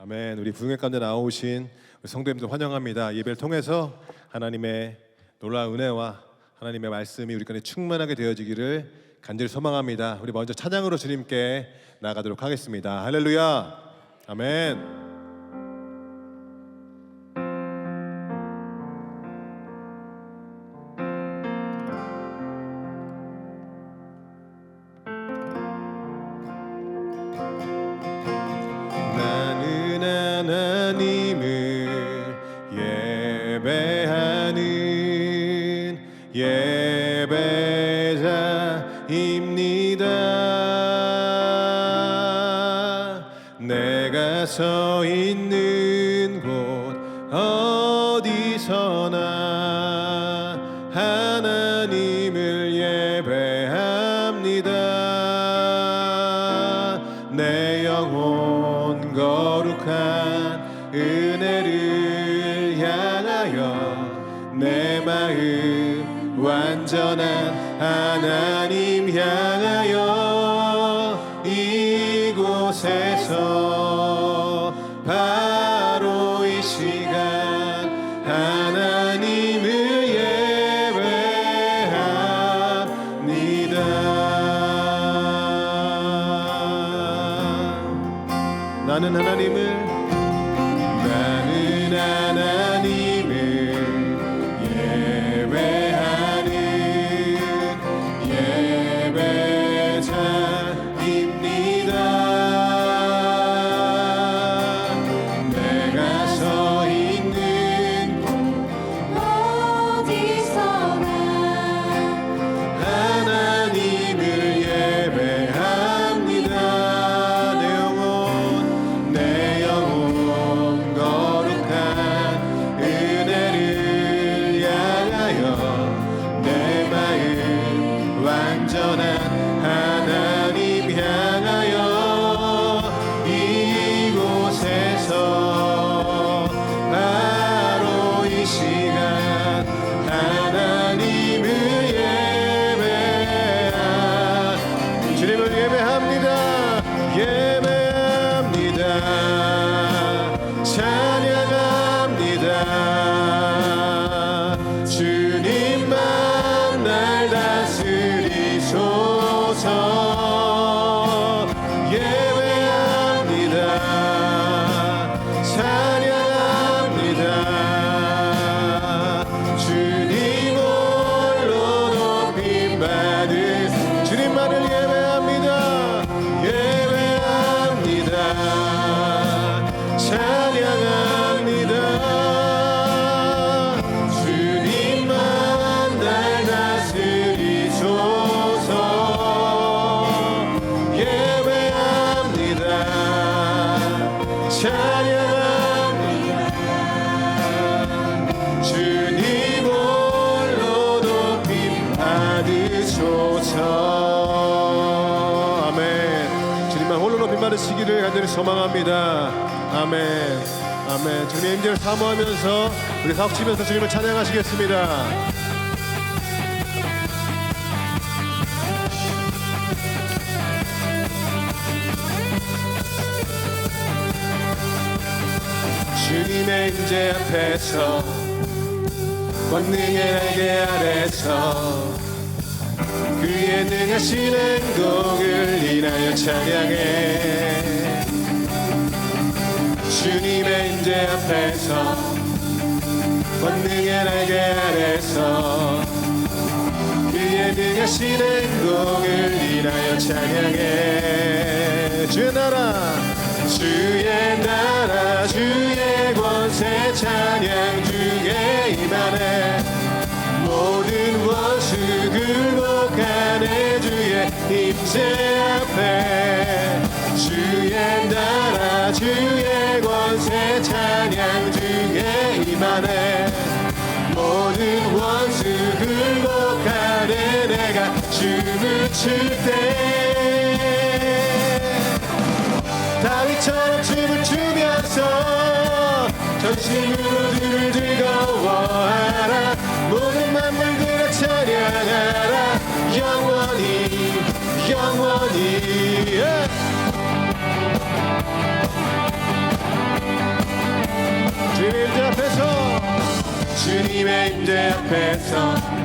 아멘. 우리 부흥회 가운데 나오신 우리 성도님들 환영합니다. 예배를 통해서 하나님의 놀라운 은혜와 하나님의 말씀이 우리 가운데 충만하게 되어지기를 간절히 소망합니다. 우리 먼저 찬양으로 주님께 나아가도록 하겠습니다. 할렐루야. 아멘. 하나님을 예배하는 예배자입니다. 내가 서 있는 곳 어디서나 하나님을 예배합니다. 내 영혼 거룩한 은혜를 향하여 내 마음 완전한 하나님 향하여 이곳에서 바로 이 시간 하나님을 예배합니다. 나는 하나님을 예배하는 예배자입니다. 내가 서 있는 곳 어디서나 하나님을 예배합니다. 내 영혼 거룩한 은혜를 향하여 내 마음 완전한 하나님 향하여 이곳에서 바로 이 시간 하나님을 주님을 예배합니다. 예배합니다. 찬양합니다. 주님만 날 다스리소서. 예배합니다. 찬양합니다. 주님 홀로 높임 받은 주님만을 예배합니다. 예배합니다. 찬양합니다. 주님만 날 다스리소서. 예배합니다. 찬양합니다. 주님 홀로 높임 받으소서. 아멘. 주님만 홀로 높임 받으시기를 간절히 소망합니다. 아멘. 아멘. 주님의 임재를 사모하면서 우리 박치면서 주님을 찬양하시겠습니다. 주님의 임재 앞에서 권능의 날개 아래서 그의 능하신 행동을 인하여 찬양해. 주님의 임재 앞에서 권능의 날개 아래서 그의 능하신 행동을 인하여 찬양해. 주의 나라 주의 권세 찬양 주에 임하네. 모든 원수 굴복하네. 주의 임재 앞에 주의 나라 주의 권세 찬양 주에 임하네. 모든 원수 굴복하네. 내가 춤을 출 때 다윗처럼 춤을 추면서 전심으로 주를 즐거워하라. 모든 만물들아 찬양하라. 영원히 영원히 주님의 임재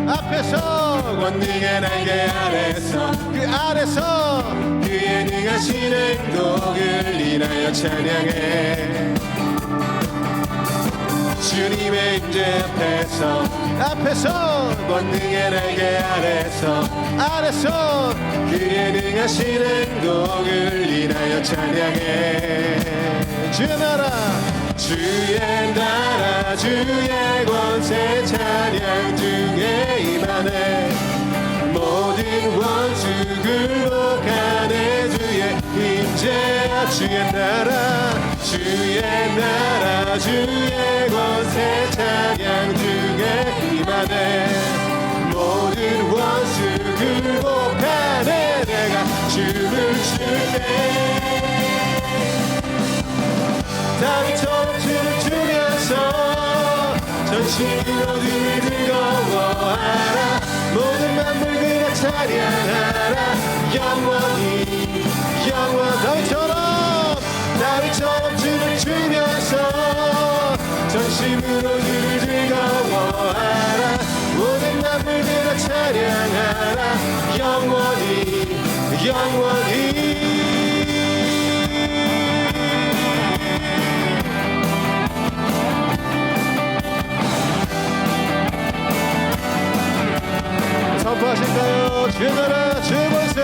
앞에서 권능의 날개 아래서 그 아래서 그의 능하신 행동을 인하여 찬양해. 주님의 임재 앞에서 권능의 날개 아래서 그의 능하신 행동을 인하여 찬양해. 주의 나라 주의 권세 찬양 중에 임하네. 모든 원수 굴복하네. 주의 임재 주의 나라 주의 권세 찬양 중에 임하네. 모든 원수 굴복하네. 내가 춤을 출때 다윗처럼 춤을 추면서 전심으로 주를 즐거워하라. 모든 만물들아 찬양하라. 영원히 다윗처럼 춤을 추면서 전심으로 주를 즐거워하라. 모든 만물들아 찬양하라. 영원히 선포하실까요? 주의 나라 주의 권세,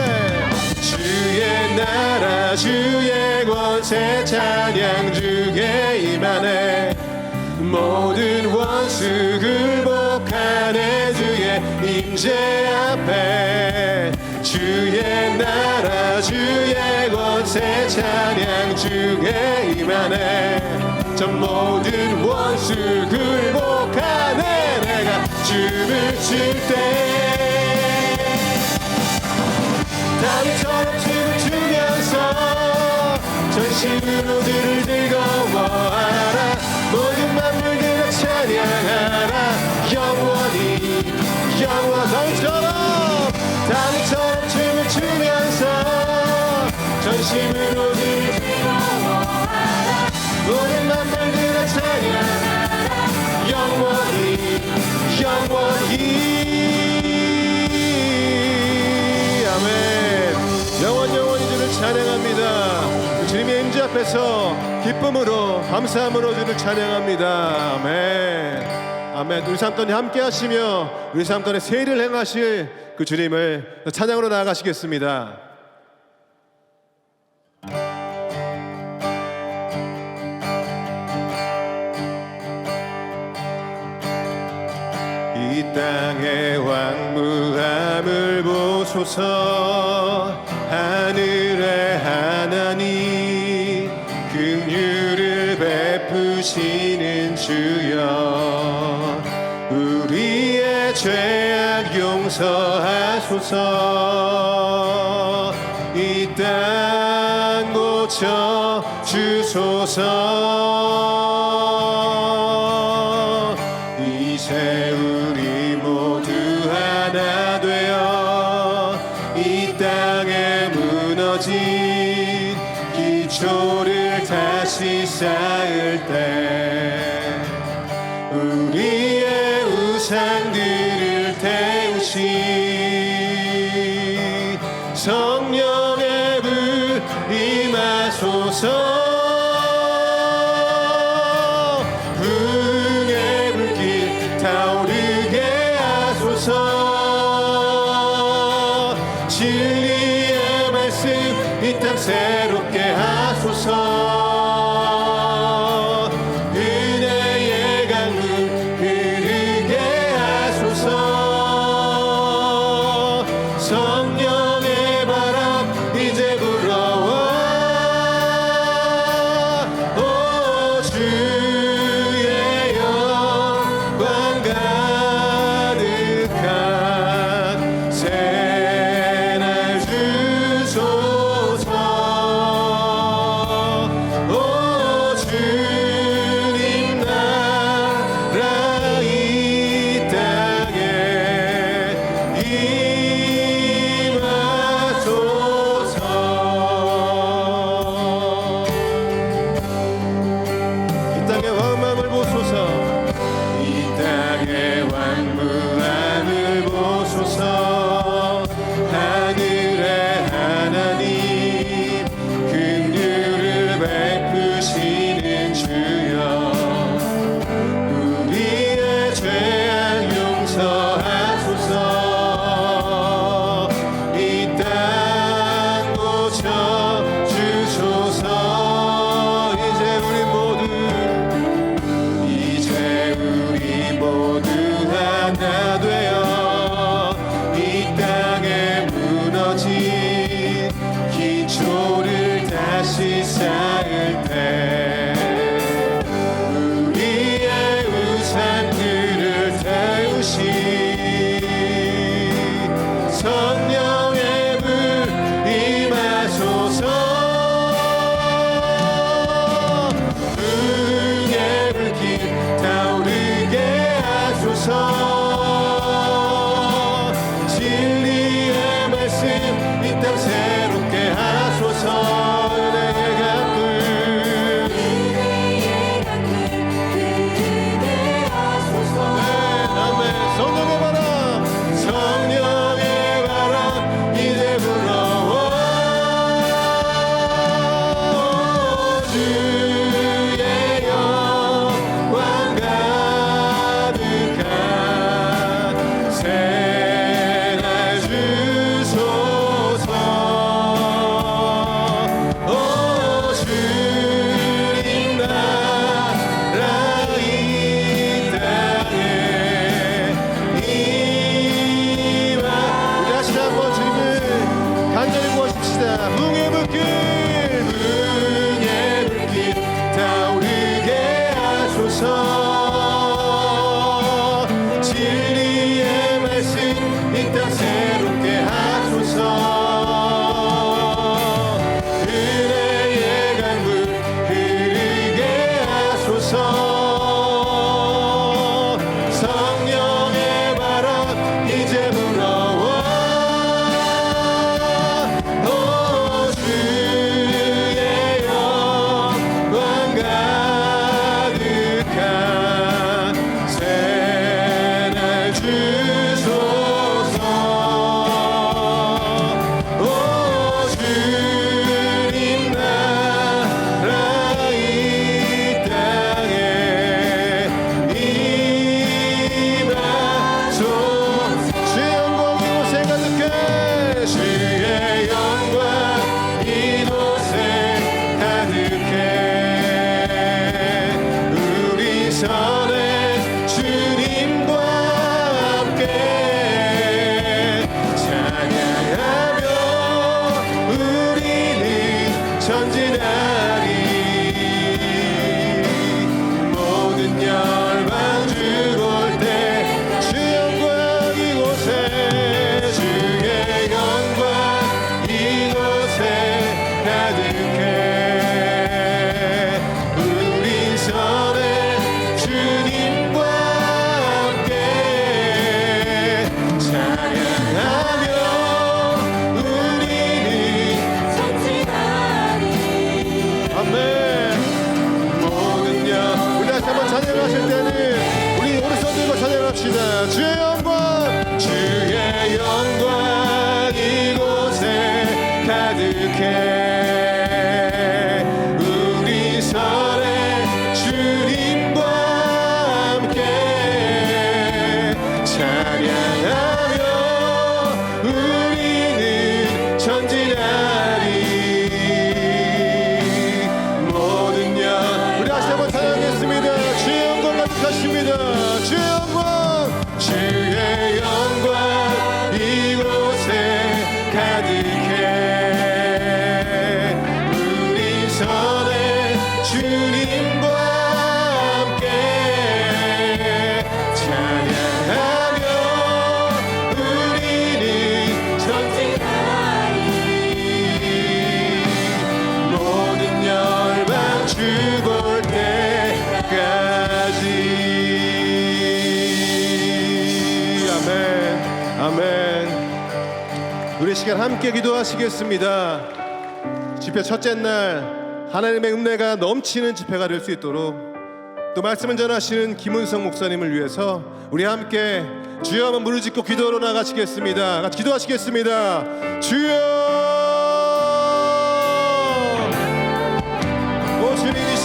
주의 나라 주의 권세 찬양 중에 임하네. 모든 원수 굴복하네. 주의 임재 앞에 주의 나라 주의 권세 찬양 중에 임하네. 저 모든 원수 굴복하네. 내가 춤을 출때 다윗처럼 춤을 추면서 전심으로 주를 즐거워하라. 모든 만물들아 찬양하라. 영원히 다윗처럼 춤을 추면서 전심으로 주를 즐거워하라. 모든 만물들아 찬양하라. 영원히 아멘. 영원히 주를 찬양합니다. 주님의 임재 앞에서 기쁨으로 감사함으로 주를 찬양합니다. 아멘. 우리 삶 가운데 함께 하시며 우리 삶 가운데 세일을 행하실 그 주님을 찬양으로 나아가시겠습니다. 이 땅의 왕무함을 보소서. 하늘의 하나님 긍휼을 베푸시는 주여, 우리의 죄악 용서하소서. 이 땅 고쳐 주소서. 이제 우리 모두 하나 되어 이 땅에 무너진 기초를 다시 쌓을 때 우리의 우상들을 태우신 성령의 불 임하소서. 부흥의 불길 타오르게 하소서. 진리의 말씀 이 땅 새롭게 하소서. 은혜의 강물 흐르게 하소서. 성령의 바람 이제 불어와. 오 주의 영광 가득한 새날 주소서. 오 주님 나라 이 땅에 임하소서. 이 땅의 왕망을 보소서. 이 땅 주시는 주여 우리의 죄악 용서하소서 이 땅 고쳐주소서 이제 우리 모두 하나 되어 이 땅에 무너진 기초를 다시 쌓을 때 우리의 우상들을 태우시 성령의 불 임하소서 불의 불길 타오르게 하소서 진리의 말씀 이 땅 새롭게 하소서 은혜의 강물 흐르게 하소서 아멘 성령의 바람 성령의 바람 이제 불어와 주의 영광 가득한 새날 주소서 오 주님 나라 이 땅에 임하 우리 다시 한번 주님을 간절히 구하십시다 붕의 불길 타오르게 하소서 진리의 말씀 이 땅 새롭게 하소서 은혜의 강물 흐르게 하소서 성령의 바람 이제 불어와 오 주의 영광 가득한 새날 주소서 오 주님 나라 이 땅에 임하소서 주의 영광 이곳에 가득해 주의 영광 이곳에 가득해 우리 선에 주님과 함께 찬양하며 우리는 전진하리 모든 열방 주올 때 주 영광 이곳에 주의 영광 이곳에 가득해 우리 선에 주님과 함께 찬양하며 우리는 전진하리 아멘 모든 영 우리 다시 한번 찬양하실 때는 우리 오른손 들고 찬양합시다 주의 영광 이곳에 가득해 우리 선에 주님과 함께 찬양하며 우리는 전진하리 모든 영 우리 다시 한번 찬양하겠습니다 주의 영광 가득하십니다 주의 영광 이곳에 가득해 우리 선에 주님과 함께 찬양하며 우리는 전진하리 모든 열방 주볼 때까지 아멘 아멘 우리 시간 함께 기도하시겠습니다 집회 첫째 날 하나님의 은혜가 넘치는 집회가 될 수 있도록 또 말씀을 전하시는 김은성 목사님을 위해서 우리 함께 주여 한번 무릎 짓고 기도로 나가시겠습니다. 같이 기도하시겠습니다. 주여 오 주님 이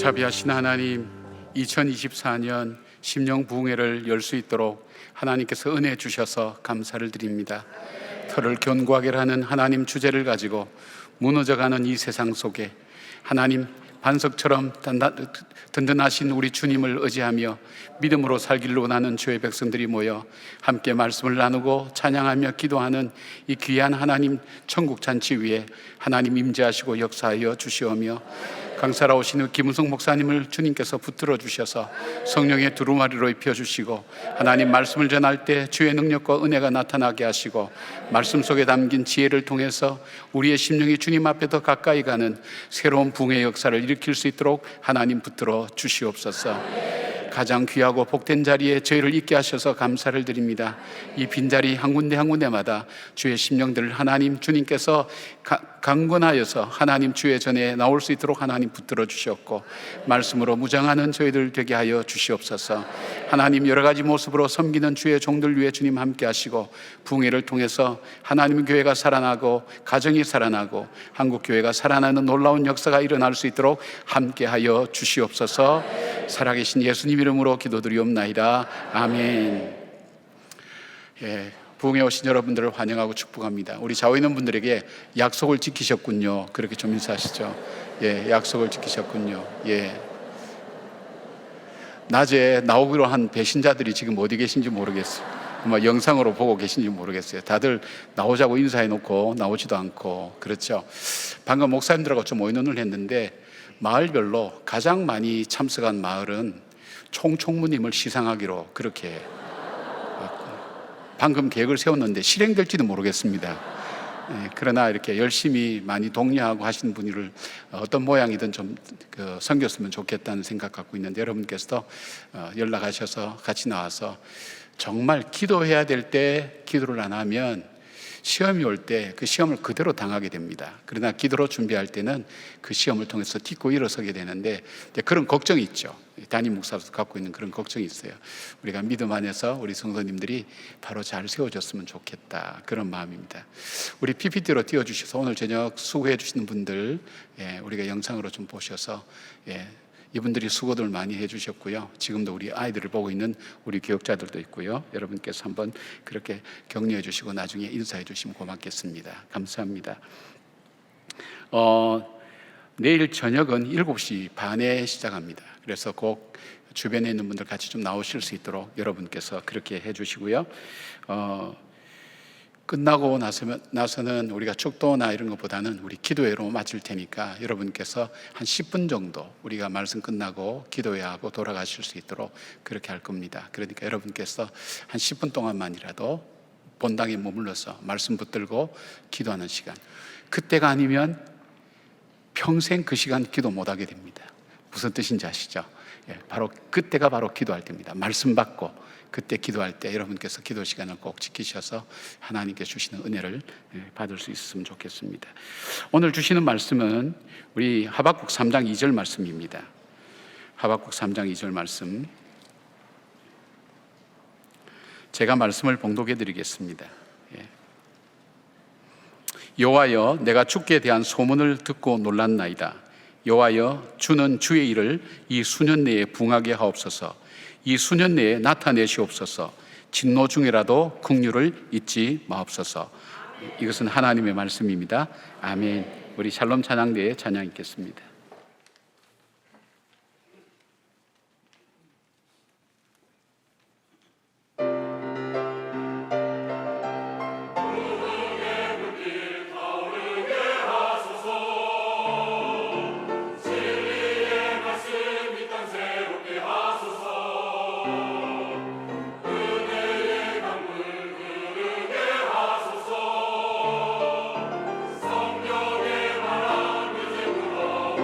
자비하신 하나님, 2024년 심령 부흥회를 열 수 있도록 하나님께서 은혜 주셔서 감사를 드립니다. 터를 견고하게 하는 하나님 주제를 가지고 무너져가는 이 세상 속에 하나님 반석처럼 든든하신 우리 주님을 의지하며 믿음으로 살기를 원하는 주의 백성들이 모여 함께 말씀을 나누고 찬양하며 기도하는 이 귀한 하나님 천국 잔치 위에 하나님 임재하시고 역사하여 주시오며, 강사라오신 김은성 목사님을 주님께서 붙들어 주셔서 성령의 두루마리로 입혀주시고 하나님 말씀을 전할 때 주의 능력과 은혜가 나타나게 하시고, 말씀 속에 담긴 지혜를 통해서 우리의 심령이 주님 앞에 더 가까이 가는 새로운 부흥의 역사를 일으킬 수 있도록 하나님 붙들어 주시옵소서. 가장 귀하고 복된 자리에 저희를 있게 하셔서 감사를 드립니다. 이 빈자리 한 군데 한 군데마다 주의 심령들을 하나님 주님께서 강건하여서 하나님 주의 전에 나올 수 있도록 하나님 붙들어 주셨고, 말씀으로 무장하는 저희들 되게 하여 주시옵소서. 하나님 여러 가지 모습으로 섬기는 주의 종들 위해 주님 함께 하시고, 부흥회를 통해서 하나님 교회가 살아나고 가정이 살아나고 한국 교회가 살아나는 놀라운 역사가 일어날 수 있도록 함께 하여 주시옵소서. 살아계신 예수님 이름으로 기도드리옵나이다. 아멘. 부흥에 오신 여러분들을 환영하고 축복합니다. 우리 좌우에 있는 분들에게 약속을 지키셨군요, 그렇게 좀 인사하시죠. 약속을 지키셨군요. 낮에 나오기로 한 배신자들이 지금 어디 계신지 모르겠어요. 아마 영상으로 보고 계신지 모르겠어요. 다들 나오자고 인사해놓고 나오지도 않고, 그렇죠. 방금 목사님들하고 좀 의논을 했는데 마을별로 가장 많이 참석한 마을은 총총무님을 시상하기로 그렇게 방금 계획을 세웠는데 실행될지도 모르겠습니다. 그러나 이렇게 열심히 많이 독려하고 하시는 분을 어떤 모양이든 좀 섬겼으면 좋겠다는 생각 갖고 있는데, 여러분께서 연락하셔서 같이 나와서 정말 기도해야 될 때 기도를 안 하면 시험이 올 때 그 시험을 그대로 당하게 됩니다. 그러나 기도로 준비할 때는 그 시험을 통해서 딛고 일어서게 되는데, 그런 걱정이 있죠. 담임 목사도 갖고 있는 그런 걱정이 있어요. 우리가 믿음 안에서 우리 성도님들이 바로 잘 세워졌으면 좋겠다, 그런 마음입니다. 우리 PPT로 띄워주셔서 오늘 저녁 수고해 주시는 분들, 우리가 영상으로 좀 보셔서 이분들이 수고들 많이 해주셨고요. 지금도 우리 아이들을 보고 있는 우리 교육자들도 있고요. 여러분께서 한번 그렇게 격려해 주시고 나중에 인사해 주시면 고맙겠습니다. 감사합니다. 내일 저녁은 7시 반에 시작합니다. 그래서 꼭 주변에 있는 분들 같이 좀 나오실 수 있도록 여러분께서 그렇게 해 주시고요. 끝나고 나서는 우리가 축도나 이런 것보다는 우리 기도회로 마칠 테니까 여러분께서 한 10분 정도 우리가 말씀 끝나고 기도회하고 돌아가실 수 있도록 그렇게 할 겁니다. 그러니까 여러분께서 한 10분 동안만이라도 본당에 머물러서 말씀 붙들고 기도하는 시간, 그때가 아니면 평생 그 시간 기도 못하게 됩니다. 무슨 뜻인지 아시죠? 바로 그때가 바로 기도할 때입니다. 말씀 받고 그때 기도할 때 여러분께서 기도 시간을 꼭 지키셔서 하나님께 주시는 은혜를 받을 수 있었으면 좋겠습니다. 오늘 주시는 말씀은 우리 하박국 3장 2절 말씀입니다. 하박국 3장 2절 말씀, 제가 말씀을 봉독해 드리겠습니다. 여호와여, 내가 주께 대한 소문을 듣고 놀랐나이다. 여호와여, 주는 주의 일을 이 수년 내에 붕하게 하옵소서. 이 수년 내에 나타내시옵소서. 진노 중이라도 긍휼을 잊지 마옵소서. 이것은 하나님의 말씀입니다. 아멘. 우리 샬롬 찬양대에 찬양 있겠습니다. 성령의 바람 이제 불어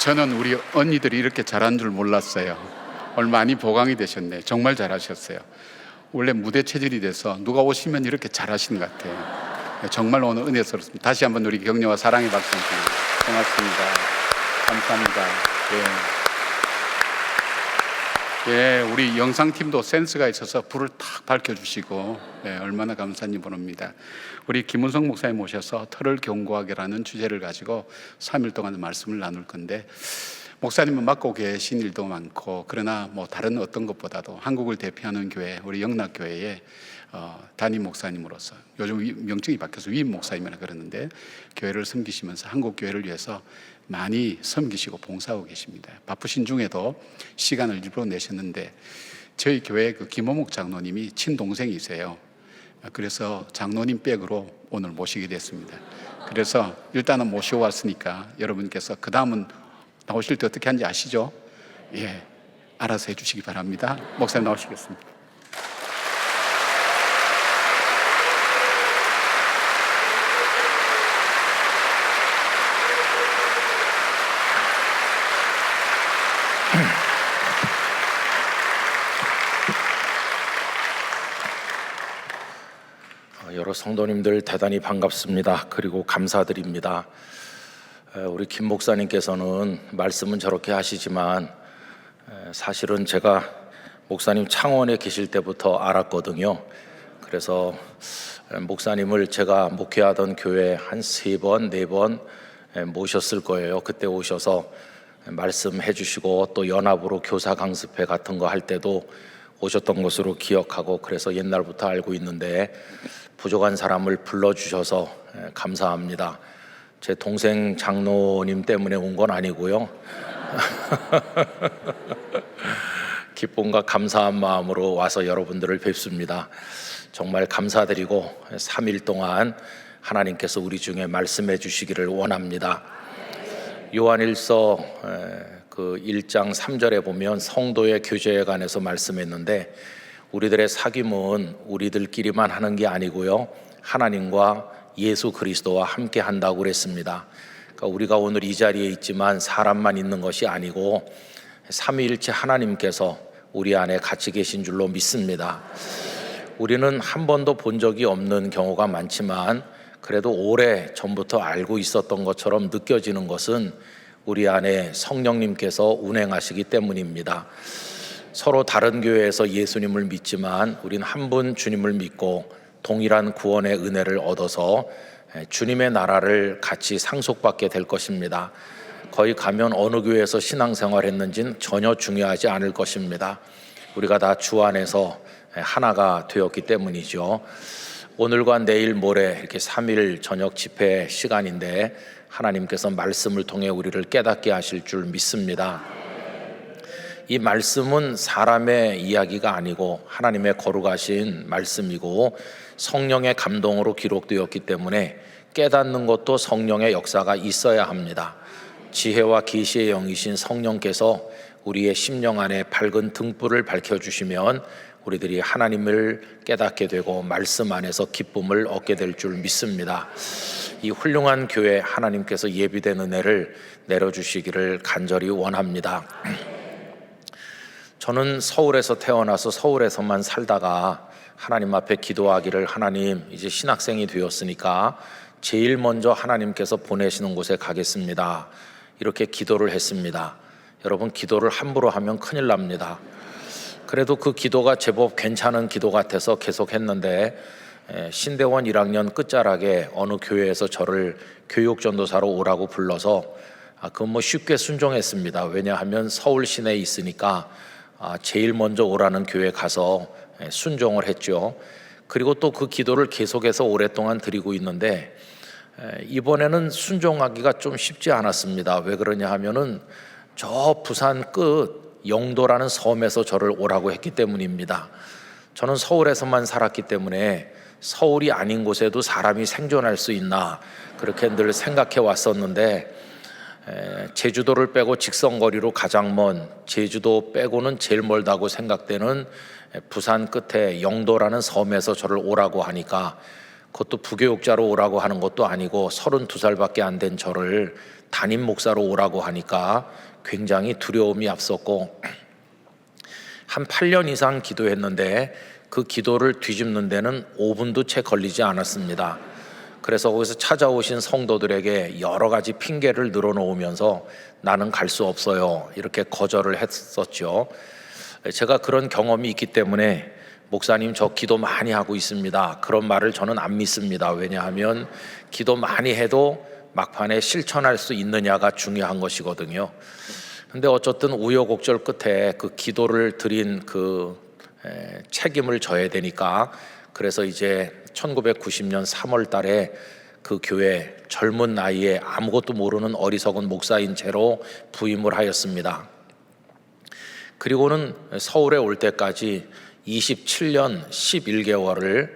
저는 우리 언니들이 이렇게 잘한 줄 몰랐어요. 오늘 많이 보강이 되셨네. 정말 잘하셨어요. 원래 무대 체질이 돼서 누가 오시면 이렇게 잘하시는 것 같아요. 정말 오늘 은혜스럽습니다. 다시 한번 우리 격려와 사랑의 박수 드립니다. 고맙습니다. 감사합니다. 예, 우리 영상팀도 센스가 있어서 불을 탁 밝혀주시고, 얼마나 감사한지 모릅니다. 우리 김은성 목사님 모셔서 터를 견고하게라는 주제를 가지고 3일 동안 말씀을 나눌 건데, 목사님은 맡고 계신 일도 많고, 그러나 뭐 다른 어떤 것보다도 한국을 대표하는 교회, 우리 영락교회의 담임 목사님으로서, 요즘 명칭이 바뀌어서 위임 목사님이라 그러는데, 교회를 섬기시면서 한국 교회를 위해서 많이 섬기시고 봉사하고 계십니다. 바쁘신 중에도 시간을 일부러 내셨는데, 저희 교회 그 김호목 장로님이 친동생이세요. 그래서 장로님 백으로 오늘 모시게 됐습니다. 그래서 일단은 모시고 왔으니까 여러분께서 그 다음은 나오실 때 어떻게 하는지 아시죠? 예, 알아서 해주시기 바랍니다. 목사님 나오시겠습니다. 여러 성도님들 대단히 반갑습니다. 그리고 감사드립니다. 우리 김 목사님께서는 말씀은 저렇게 하시지만 사실은 제가 목사님 창원에 계실 때부터 알았거든요. 그래서 목사님을 제가 목회하던 교회에 한 3번, 4번 모셨을 거예요. 그때 오셔서 말씀해 주시고 또 연합으로 교사 강습회 같은 거 할 때도 오셨던 것으로 기억하고, 그래서 옛날부터 알고 있는데 부족한 사람을 불러주셔서 감사합니다. 제 동생 장로님 때문에 온 건 아니고요. 기쁨과 감사한 마음으로 와서 여러분들을 뵙습니다. 정말 감사드리고 3일 동안 하나님께서 우리 중에 말씀해 주시기를 원합니다. 요한일서 그 1장 3절에 보면 성도의 교제에 관해서 말씀했는데, 우리들의 사귐은 우리들끼리만 하는 게 아니고요, 하나님과 예수 그리스도와 함께 한다고 그랬습니다. 그러니까 우리가 오늘 이 자리에 있지만 사람만 있는 것이 아니고 삼위일체 하나님께서 우리 안에 같이 계신 줄로 믿습니다. 우리는 한 번도 본 적이 없는 경우가 많지만 그래도 오래 전부터 알고 있었던 것처럼 느껴지는 것은 우리 안에 성령님께서 운행하시기 때문입니다. 서로 다른 교회에서 예수님을 믿지만 우린 한 분 주님을 믿고 동일한 구원의 은혜를 얻어서 주님의 나라를 같이 상속받게 될 것입니다. 거기 가면 어느 교회에서 신앙생활 했는지는 전혀 중요하지 않을 것입니다. 우리가 다 주 안에서 하나가 되었기 때문이죠. 오늘과 내일 모레 이렇게 3일 저녁 집회 시간인데 하나님께서 말씀을 통해 우리를 깨닫게 하실 줄 믿습니다. 이 말씀은 사람의 이야기가 아니고 하나님의 거룩하신 말씀이고 성령의 감동으로 기록되었기 때문에 깨닫는 것도 성령의 역사가 있어야 합니다. 지혜와 계시의 영이신 성령께서 우리의 심령 안에 밝은 등불을 밝혀주시면 우리들이 하나님을 깨닫게 되고 말씀 안에서 기쁨을 얻게 될 줄 믿습니다. 이 훌륭한 교회 하나님께서 예비된 은혜를 내려주시기를 간절히 원합니다. 저는 서울에서 태어나서 서울에서만 살다가 하나님 앞에 기도하기를, 하나님 이제 신학생이 되었으니까 제일 먼저 하나님께서 보내시는 곳에 가겠습니다, 이렇게 기도를 했습니다. 여러분, 기도를 함부로 하면 큰일 납니다. 그래도 그 기도가 제법 괜찮은 기도 같아서 계속 했는데 신대원 1학년 끝자락에 어느 교회에서 저를 교육전도사로 오라고 불러서 그건 뭐 쉽게 순종했습니다. 왜냐하면 서울 시내에 있으니까 제일 먼저 오라는 교회 가서 순종을 했죠. 그리고 또 그 기도를 계속해서 오랫동안 드리고 있는데 이번에는 순종하기가 좀 쉽지 않았습니다. 왜 그러냐 하면은 저 부산 끝 영도라는 섬에서 저를 오라고 했기 때문입니다. 저는 서울에서만 살았기 때문에 서울이 아닌 곳에도 사람이 생존할 수 있나 그렇게 늘 생각해 왔었는데, 제주도를 빼고 직선거리로 가장 먼, 제주도 빼고는 제일 멀다고 생각되는 부산 끝에 영도라는 섬에서 저를 오라고 하니까 그것도 부교육자로 오라고 하는 것도 아니고 32살밖에 안 된 저를 담임 목사로 오라고 하니까 굉장히 두려움이 앞섰고, 한 8년 이상 기도했는데 그 기도를 뒤집는 데는 5분도 채 걸리지 않았습니다. 그래서 거기서 찾아오신 성도들에게 여러 가지 핑계를 늘어놓으면서 나는 갈 수 없어요, 이렇게 거절을 했었죠. 제가 그런 경험이 있기 때문에 목사님 저 기도 많이 하고 있습니다, 그런 말을 저는 안 믿습니다. 왜냐하면 기도 많이 해도 막판에 실천할 수 있느냐가 중요한 것이거든요. 근데 어쨌든 우여곡절 끝에 그 기도를 드린 그 책임을 져야 되니까, 그래서 이제 1990년 3월 달에 그 교회 젊은 나이에 아무것도 모르는 어리석은 목사인 채로 부임을 하였습니다. 그리고는 서울에 올 때까지 27년 11개월을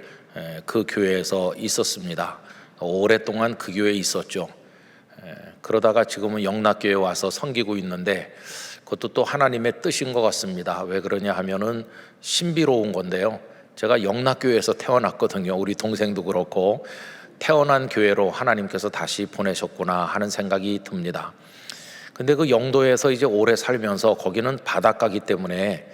그 교회에서 있었습니다. 오랫동안 그 교회에 있었죠. 그러다가 지금은 영락교회에 와서 섬기고 있는데, 그것도 또 하나님의 뜻인 것 같습니다. 왜 그러냐 하면은 신비로운 건데요, 제가 영락교회에서 태어났거든요. 우리 동생도 그렇고, 태어난 교회로 하나님께서 다시 보내셨구나 하는 생각이 듭니다. 근데 그 영도에서 이제 오래 살면서, 거기는 바닷가기 때문에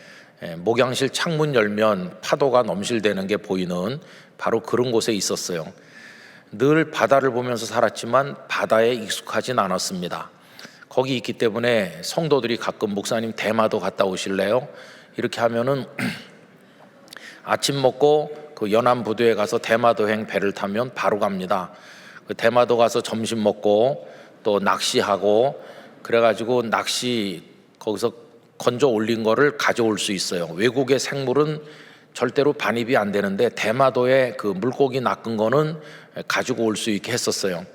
목양실 창문 열면 파도가 넘실대는 게 보이는 바로 그런 곳에 있었어요. 늘 바다를 보면서 살았지만 바다에 익숙하진 않았습니다. 거기 있기 때문에 성도들이 가끔 목사님 대마도 갔다 오실래요? 이렇게 하면은 아침 먹고 그 연안부두에 가서 대마도행 배를 타면 바로 갑니다. 그 대마도 가서 점심 먹고 또 낚시하고, 그래가지고 낚시 거기서 건져 올린 거를 가져올 수 있어요. 외국의 생물은 절대로 반입이 안 되는데 대마도에 그 물고기 낚은 거는 가지고 올 수 있게 했었어요.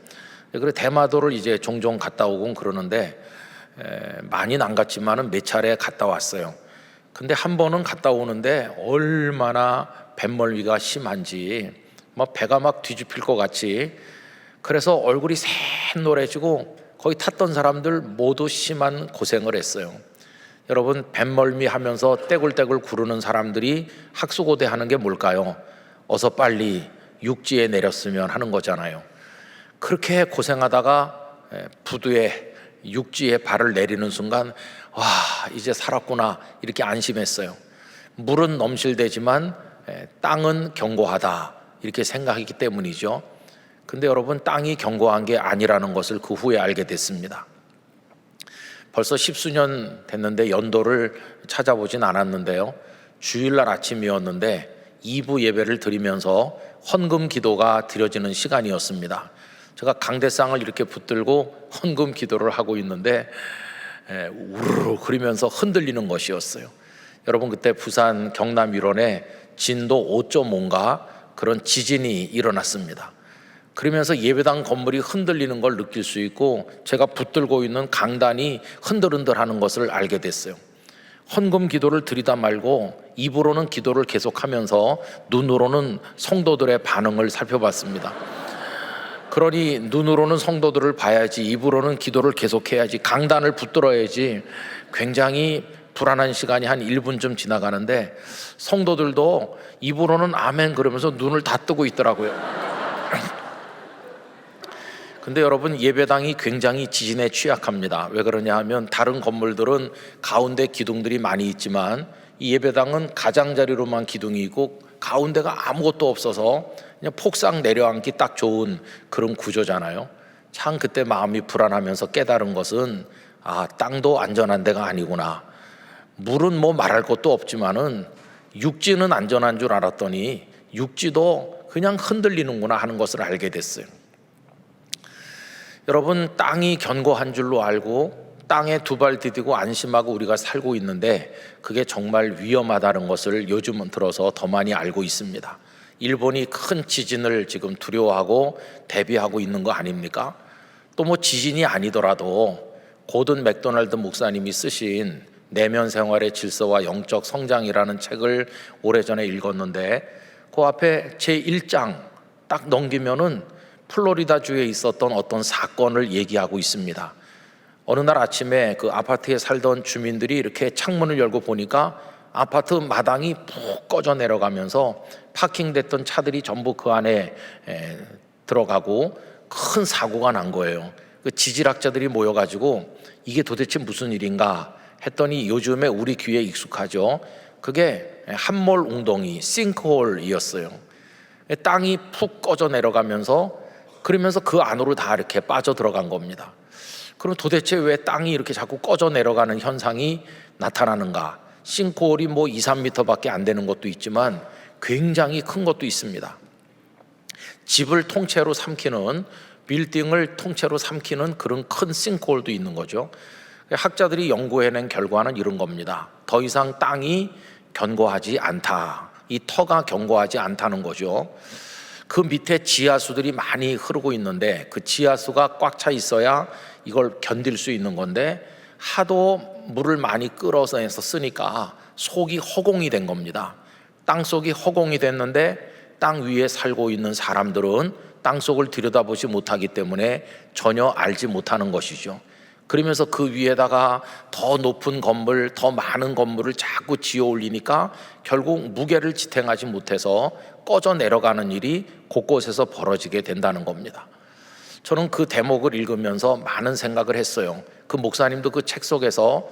그래서 대마도를 이제 종종 갔다 오곤 그러는데, 많이는 안 갔지만은 몇 차례 갔다 왔어요. 근데 한 번은 갔다 오는데 얼마나 뱃멀미가 심한지, 막 배가 막 뒤집힐 것 같이, 그래서 얼굴이 샛노래지고 거기 탔던 사람들 모두 심한 고생을 했어요. 여러분, 뱃멀미 하면서 떼굴떼굴 구르는 사람들이 학수고대 하는 게 뭘까요? 어서 빨리 육지에 내렸으면 하는 거잖아요. 그렇게 고생하다가 부두에 육지에 발을 내리는 순간, 와, 이제 살았구나, 이렇게 안심했어요. 물은 넘실대지만 땅은 견고하다, 이렇게 생각했기 때문이죠. 근데 여러분, 땅이 견고한 게 아니라는 것을 그 후에 알게 됐습니다. 벌써 10수년 됐는데 연도를 찾아보진 않았는데요, 주일날 아침이었는데 2부 예배를 드리면서 헌금 기도가 드려지는 시간이었습니다. 제가 강대상을 이렇게 붙들고 헌금 기도를 하고 있는데 우르르 그러면서 흔들리는 것이었어요. 여러분, 그때 부산 경남 일원에 진도 5.5인가 그런 지진이 일어났습니다. 그러면서 예배당 건물이 흔들리는 걸 느낄 수 있고, 제가 붙들고 있는 강단이 흔들흔들하는 것을 알게 됐어요. 헌금 기도를 드리다 말고 입으로는 기도를 계속하면서 눈으로는 성도들의 반응을 살펴봤습니다. 그러니 눈으로는 성도들을 봐야지, 입으로는 기도를 계속해야지, 강단을 붙들어야지. 굉장히 불안한 시간이 한 1분쯤 지나가는데 성도들도 입으로는 아멘 그러면서 눈을 다 뜨고 있더라고요. 근데 여러분, 예배당이 굉장히 지진에 취약합니다. 왜 그러냐 하면 다른 건물들은 가운데 기둥들이 많이 있지만 이 예배당은 가장자리로만 기둥이 있고 가운데가 아무것도 없어서 그냥 폭삭 내려앉기 딱 좋은 그런 구조잖아요. 참 그때 마음이 불안하면서 깨달은 것은, 아, 땅도 안전한 데가 아니구나. 물은 뭐 말할 것도 없지만은 육지는 안전한 줄 알았더니 육지도 그냥 흔들리는구나 하는 것을 알게 됐어요. 여러분, 땅이 견고한 줄로 알고 땅에 두 발 디디고 안심하고 우리가 살고 있는데 그게 정말 위험하다는 것을 요즘 들어서 더 많이 알고 있습니다. 일본이 큰 지진을 지금 두려워하고 대비하고 있는 거 아닙니까? 또 뭐 지진이 아니더라도 고든 맥도날드 목사님이 쓰신 내면 생활의 질서와 영적 성장이라는 책을 오래전에 읽었는데 그 앞에 제1장 딱 넘기면은 플로리다주에 있었던 어떤 사건을 얘기하고 있습니다. 어느 날 아침에 그 아파트에 살던 주민들이 이렇게 창문을 열고 보니까 아파트 마당이 푹 꺼져 내려가면서 파킹됐던 차들이 전부 그 안에 들어가고 큰 사고가 난 거예요. 그 지질학자들이 모여가지고 이게 도대체 무슨 일인가 했더니 요즘에 우리 귀에 익숙하죠. 그게 함몰 웅덩이, 싱크홀이었어요. 땅이 푹 꺼져 내려가면서 그러면서 그 안으로 다 이렇게 빠져 들어간 겁니다. 그럼 도대체 왜 땅이 이렇게 자꾸 꺼져 내려가는 현상이 나타나는가? 싱크홀이 뭐 2, 3m밖에 안 되는 것도 있지만 굉장히 큰 것도 있습니다. 집을 통째로 삼키는, 빌딩을 통째로 삼키는 그런 큰 싱크홀도 있는 거죠. 학자들이 연구해낸 결과는 이런 겁니다. 더 이상 땅이 견고하지 않다. 이 터가 견고하지 않다는 거죠. 그 밑에 지하수들이 많이 흐르고 있는데 그 지하수가 꽉 차 있어야 이걸 견딜 수 있는 건데 하도 물을 많이 끌어서 해서 쓰니까 속이 허공이 된 겁니다. 땅속이 허공이 됐는데 땅 위에 살고 있는 사람들은 땅속을 들여다보지 못하기 때문에 전혀 알지 못하는 것이죠. 그러면서 그 위에다가 더 높은 건물, 더 많은 건물을 자꾸 지어 올리니까 결국 무게를 지탱하지 못해서 꺼져 내려가는 일이 곳곳에서 벌어지게 된다는 겁니다. 저는 그 대목을 읽으면서 많은 생각을 했어요. 그 목사님도 그 책 속에서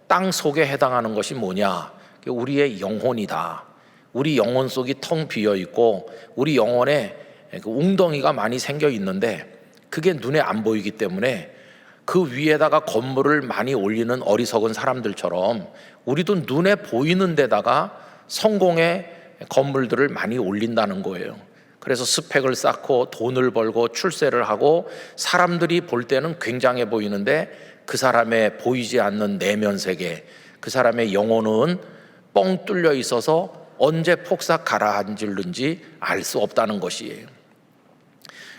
땅 속에 해당하는 것이 뭐냐? 우리의 영혼이다. 우리 영혼 속이 텅 비어 있고 우리 영혼에 그 웅덩이가 많이 생겨 있는데 그게 눈에 안 보이기 때문에 그 위에다가 건물을 많이 올리는 어리석은 사람들처럼 우리도 눈에 보이는 데다가 성공의 건물들을 많이 올린다는 거예요. 그래서 스펙을 쌓고 돈을 벌고 출세를 하고 사람들이 볼 때는 굉장해 보이는데 그 사람의 보이지 않는 내면 세계, 그 사람의 영혼은 뻥 뚫려 있어서 언제 폭삭 가라앉을는지 알 수 없다는 것이에요.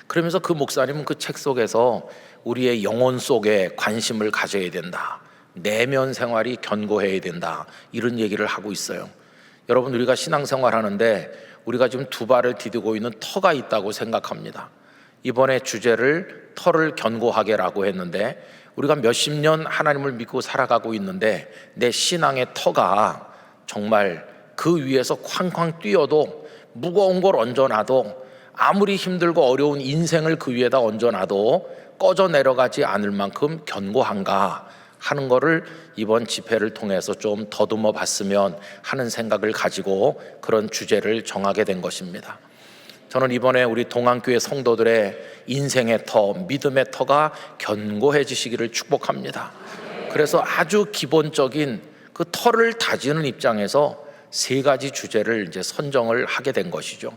그러면서 그 목사님은 그 책 속에서 우리의 영혼 속에 관심을 가져야 된다. 내면 생활이 견고해야 된다. 이런 얘기를 하고 있어요. 여러분, 우리가 신앙생활 하는데 우리가 지금 두 발을 디디고 있는 터가 있다고 생각합니다. 이번에 주제를 터를 견고하게라고 했는데 우리가 몇십 년 하나님을 믿고 살아가고 있는데 내 신앙의 터가 정말 그 위에서 쾅쾅 뛰어도 무거운 걸 얹어놔도 아무리 힘들고 어려운 인생을 그 위에다 얹어놔도 꺼져 내려가지 않을 만큼 견고한가 하는 거를 이번 집회를 통해서 좀 더듬어 봤으면 하는 생각을 가지고 그런 주제를 정하게 된 것입니다. 저는 이번에 우리 동안교회 성도들의 인생의 터, 믿음의 터가 견고해지시기를 축복합니다. 그래서 아주 기본적인 그 터를 다지는 입장에서 세 가지 주제를 이제 선정을 하게 된 것이죠.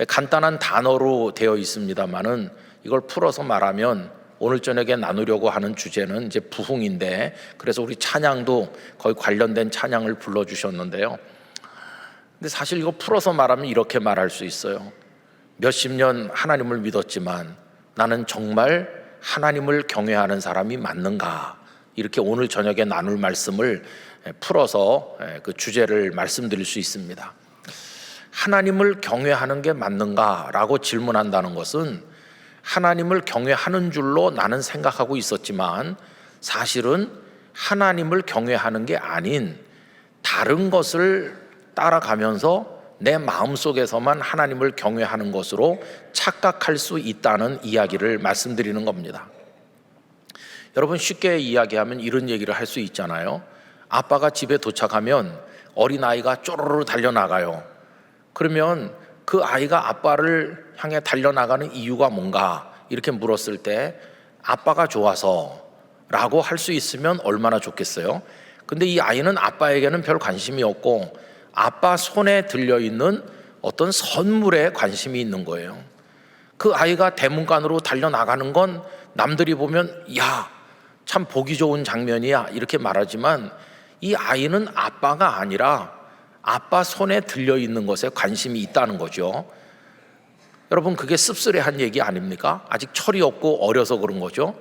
간단한 단어로 되어 있습니다만은 이걸 풀어서 말하면 오늘 저녁에 나누려고 하는 주제는 이제 부흥인데, 그래서 우리 찬양도 거의 관련된 찬양을 불러주셨는데요. 근데 사실 이거 풀어서 말하면 이렇게 말할 수 있어요. 몇십 년 하나님을 믿었지만 나는 정말 하나님을 경외하는 사람이 맞는가? 이렇게 오늘 저녁에 나눌 말씀을 풀어서 그 주제를 말씀드릴 수 있습니다. 하나님을 경외하는 게 맞는가라고 질문한다는 것은 하나님을 경외하는 줄로 나는 생각하고 있었지만 사실은 하나님을 경외하는 게 아닌 다른 것을 따라가면서 내 마음속에서만 하나님을 경외하는 것으로 착각할 수 있다는 이야기를 말씀드리는 겁니다. 여러분, 쉽게 이야기하면 이런 얘기를 할 수 있잖아요. 아빠가 집에 도착하면 어린아이가 쪼르르 달려나가요. 그러면 그 아이가 아빠를 향해 달려나가는 이유가 뭔가 이렇게 물었을 때 아빠가 좋아서 라고 할 수 있으면 얼마나 좋겠어요. 근데 이 아이는 아빠에게는 별 관심이 없고 아빠 손에 들려있는 어떤 선물에 관심이 있는 거예요. 그 아이가 대문간으로 달려나가는 건 남들이 보면 야, 참 보기 좋은 장면이야 이렇게 말하지만 이 아이는 아빠가 아니라 아빠 손에 들려있는 것에 관심이 있다는 거죠. 여러분, 그게 씁쓸해한 얘기 아닙니까? 아직 철이 없고 어려서 그런 거죠.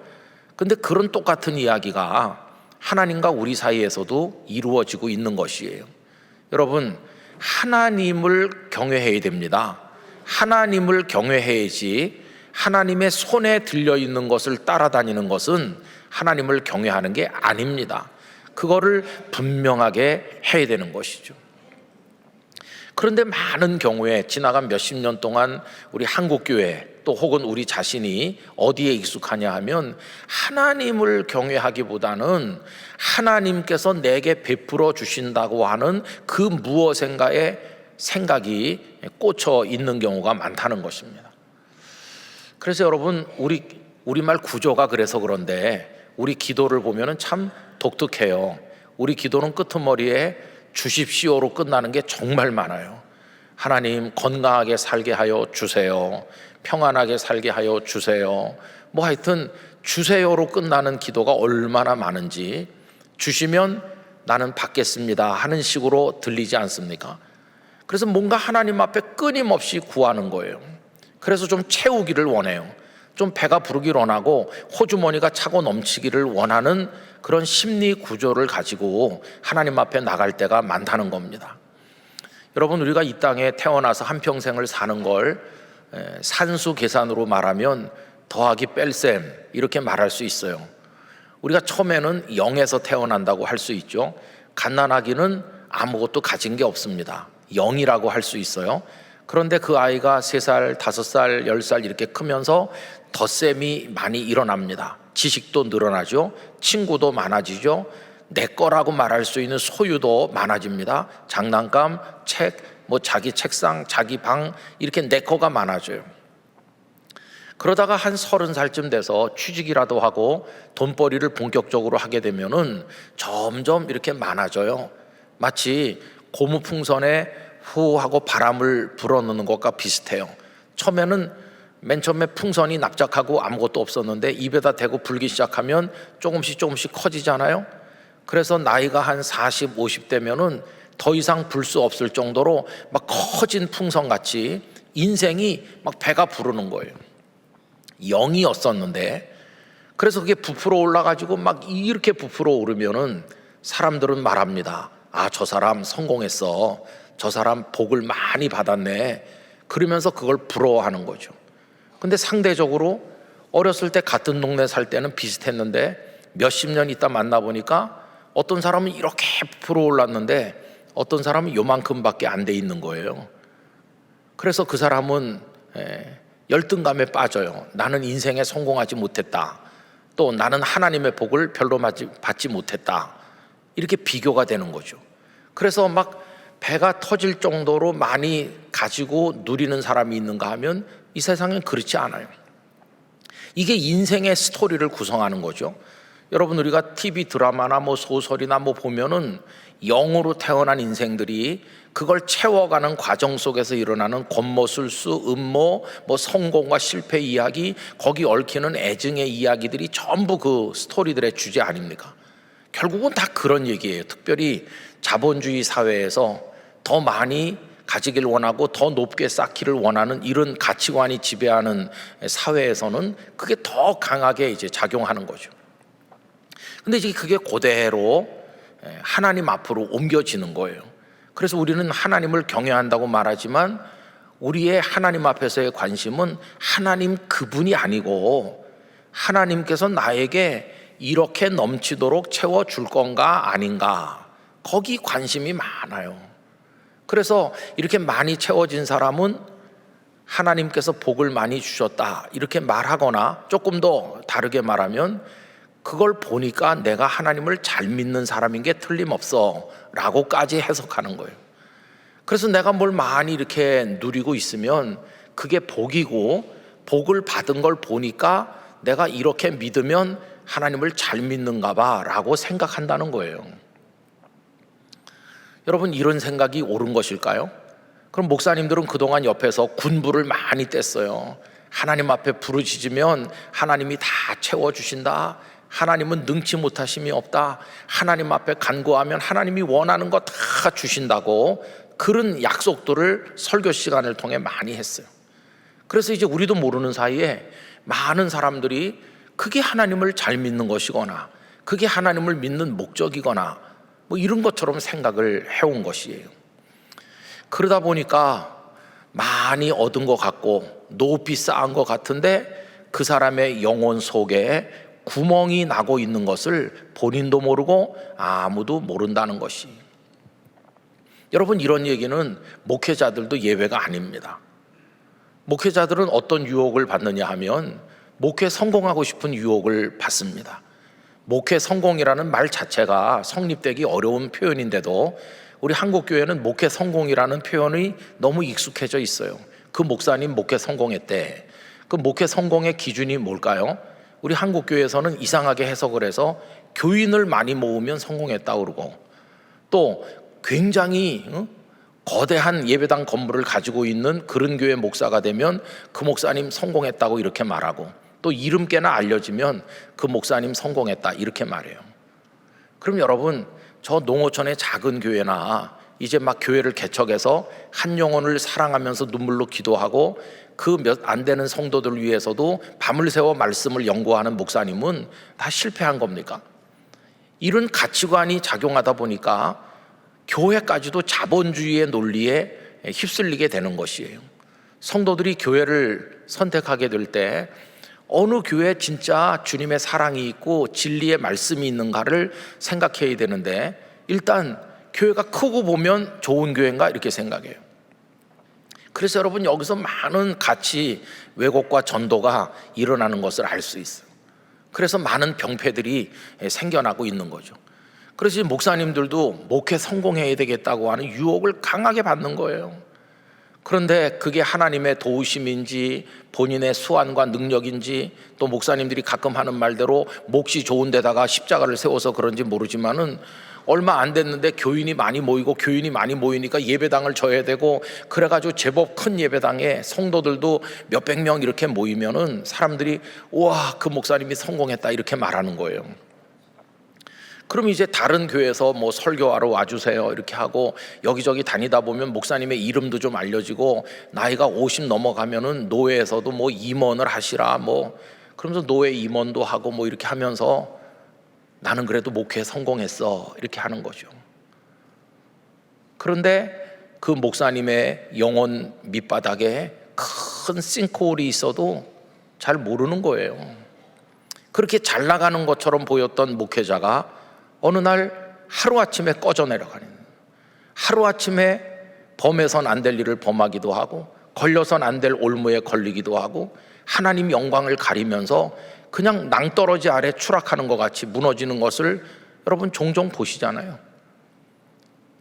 근데 그런 똑같은 이야기가 하나님과 우리 사이에서도 이루어지고 있는 것이에요. 여러분, 하나님을 경외해야 됩니다. 하나님을 경외해야지 하나님의 손에 들려있는 것을 따라다니는 것은 하나님을 경외하는 게 아닙니다. 그거를 분명하게 해야 되는 것이죠. 그런데 많은 경우에 지나간 몇십 년 동안 우리 한국교회 또 혹은 우리 자신이 어디에 익숙하냐 하면 하나님을 경외하기보다는 하나님께서 내게 베풀어 주신다고 하는 그 무엇인가에 생각이 꽂혀 있는 경우가 많다는 것입니다. 그래서 여러분, 우리말 구조가 그래서 그런데 우리 기도를 보면 참 독특해요. 우리 기도는 끄트머리에 주십시오로 끝나는 게 정말 많아요. 하나님 건강하게 살게 하여 주세요. 평안하게 살게 하여 주세요. 뭐 하여튼 주세요로 끝나는 기도가 얼마나 많은지, 주시면 나는 받겠습니다 하는 식으로 들리지 않습니까? 그래서 뭔가 하나님 앞에 끊임없이 구하는 거예요. 그래서 좀 채우기를 원해요. 좀 배가 부르기를 원하고 호주머니가 차고 넘치기를 원하는 그런 심리 구조를 가지고 하나님 앞에 나갈 때가 많다는 겁니다. 여러분, 우리가 이 땅에 태어나서 한평생을 사는 걸 산수 계산으로 말하면 더하기 뺄셈 이렇게 말할 수 있어요. 우리가 처음에는 0에서 태어난다고 할 수 있죠. 갓난아기는 아무것도 가진 게 없습니다. 0이라고 할 수 있어요. 그런데 그 아이가 3살, 5살, 10살 이렇게 크면서 덧셈이 많이 일어납니다. 지식도 늘어나죠. 친구도 많아지죠. 내 거라고 말할 수 있는 소유도 많아집니다. 장난감, 책, 뭐 자기 책상, 자기 방 이렇게 내 거가 많아져요. 그러다가 한 30살쯤 돼서 취직이라도 하고 돈벌이를 본격적으로 하게 되면은 점점 이렇게 많아져요. 마치 고무풍선에 후 하고 바람을 불어넣는 것과 비슷해요. 맨 처음에 풍선이 납작하고 아무것도 없었는데 입에다 대고 불기 시작하면 조금씩 커지잖아요. 그래서 나이가 한 40, 50대면은 더 이상 불 수 없을 정도로 막 커진 풍선같이 인생이 막 배가 부르는 거예요. 0이었었는데, 그래서 그게 부풀어 올라가지고 막 이렇게 부풀어 오르면은 사람들은 말합니다. 아, 저 사람 성공했어. 저 사람 복을 많이 받았네. 그러면서 그걸 부러워하는 거죠. 근데 상대적으로 어렸을 때 같은 동네 살 때는 비슷했는데 몇십 년 있다 만나보니까 어떤 사람은 이렇게 부풀어 올랐는데 어떤 사람은 요만큼밖에 안 돼 있는 거예요. 그래서 그 사람은 열등감에 빠져요. 나는 인생에 성공하지 못했다. 또 나는 하나님의 복을 별로 받지 못했다. 이렇게 비교가 되는 거죠. 그래서 막 배가 터질 정도로 많이 가지고 누리는 사람이 있는가 하면 이 세상엔 그렇지 않아요. 이게 인생의 스토리를 구성하는 거죠. 여러분, 우리가 TV 드라마나 뭐 소설이나 뭐 보면은 0으로 태어난 인생들이 그걸 채워가는 과정 속에서 일어나는 권모술수, 음모, 뭐 성공과 실패 이야기, 거기 얽히는 애증의 이야기들이 전부 그 스토리들의 주제 아닙니까? 결국은 다 그런 얘기예요. 특별히 자본주의 사회에서 더 많이 가지길 원하고 더 높게 쌓기를 원하는 이런 가치관이 지배하는 사회에서는 그게 더 강하게 이제 작용하는 거죠. 근데 이제 그게 그대로 하나님 앞으로 옮겨지는 거예요. 그래서 우리는 하나님을 경외한다고 말하지만 우리의 하나님 앞에서의 관심은 하나님 그분이 아니고 하나님께서 나에게 이렇게 넘치도록 채워줄 건가 아닌가, 거기 관심이 많아요. 그래서 이렇게 많이 채워진 사람은 하나님께서 복을 많이 주셨다 이렇게 말하거나, 조금 더 다르게 말하면 그걸 보니까 내가 하나님을 잘 믿는 사람인 게 틀림없어 라고까지 해석하는 거예요. 그래서 내가 뭘 많이 이렇게 누리고 있으면 그게 복이고, 복을 받은 걸 보니까 내가 이렇게 믿으면 하나님을 잘 믿는가 봐 라고 생각한다는 거예요. 여러분, 이런 생각이 옳은 것일까요? 그럼 목사님들은 그동안 옆에서 군부를 많이 뗐어요. 하나님 앞에 부르짖으면 하나님이 다 채워주신다. 하나님은 능치 못하심이 없다. 하나님 앞에 간구하면 하나님이 원하는 거 다 주신다고, 그런 약속들을 설교 시간을 통해 많이 했어요. 그래서 이제 우리도 모르는 사이에 많은 사람들이 그게 하나님을 잘 믿는 것이거나 그게 하나님을 믿는 목적이거나 뭐 이런 것처럼 생각을 해온 것이에요. 그러다 보니까 많이 얻은 것 같고 높이 쌓은 것 같은데 그 사람의 영혼 속에 구멍이 나고 있는 것을 본인도 모르고 아무도 모른다는 것이. 여러분, 이런 얘기는 목회자들도 예외가 아닙니다. 목회자들은 어떤 유혹을 받느냐 하면 목회 성공하고 싶은 유혹을 받습니다. 목회 성공이라는 말 자체가 성립되기 어려운 표현인데도 우리 한국교회는 목회 성공이라는 표현이 너무 익숙해져 있어요. 그 목사님 목회 성공했대. 그 목회 성공의 기준이 뭘까요? 우리 한국교회에서는 이상하게 해석을 해서 교인을 많이 모으면 성공했다고 그러고, 또 굉장히 거대한 예배당 건물을 가지고 있는 그런 교회 목사가 되면 그 목사님 성공했다고 이렇게 말하고, 또 이름께나 알려지면 그 목사님 성공했다 이렇게 말해요. 그럼 여러분, 저 농어촌의 작은 교회나 이제 막 교회를 개척해서 한 영혼을 사랑하면서 눈물로 기도하고 그 몇 안 되는 성도들을 위해서도 밤을 새워 말씀을 연구하는 목사님은 다 실패한 겁니까? 이런 가치관이 작용하다 보니까 교회까지도 자본주의의 논리에 휩쓸리게 되는 것이에요. 성도들이 교회를 선택하게 될 때 어느 교회에 진짜 주님의 사랑이 있고 진리의 말씀이 있는가를 생각해야 되는데, 일단 교회가 크고 보면 좋은 교회인가 이렇게 생각해요. 그래서 여러분, 여기서 많은 가치 왜곡과 전도가 일어나는 것을 알 수 있어요. 그래서 많은 병폐들이 생겨나고 있는 거죠. 그래서 목사님들도 목회 성공해야 되겠다고 하는 유혹을 강하게 받는 거예요. 그런데 그게 하나님의 도우심인지 본인의 수완과 능력인지, 또 목사님들이 가끔 하는 말대로 몫이 좋은 데다가 십자가를 세워서 그런지 모르지만은 얼마 안 됐는데 교인이 많이 모이고, 교인이 많이 모이니까 예배당을 져야 되고, 그래가지고 제법 큰 예배당에 성도들도 몇백 명 이렇게 모이면은 사람들이 우와, 그 목사님이 성공했다 이렇게 말하는 거예요. 그럼 이제 다른 교회에서 뭐 설교하러 와주세요 이렇게 하고 여기저기 다니다 보면 목사님의 이름도 좀 알려지고, 나이가 50 넘어가면은 노회에서도 뭐 임원을 하시라 뭐 그러면서 노회 임원도 하고 뭐 이렇게 하면서 나는 그래도 목회에 성공했어 이렇게 하는 거죠. 그런데 그 목사님의 영혼 밑바닥에 큰 싱크홀이 있어도 잘 모르는 거예요. 그렇게 잘 나가는 것처럼 보였던 목회자가 어느 날 하루아침에 꺼져 내려가는, 하루아침에 범해선 안 될 일을 범하기도 하고 걸려선 안 될 올무에 걸리기도 하고 하나님 영광을 가리면서 그냥 낭떠러지 아래 추락하는 것 같이 무너지는 것을 여러분 종종 보시잖아요.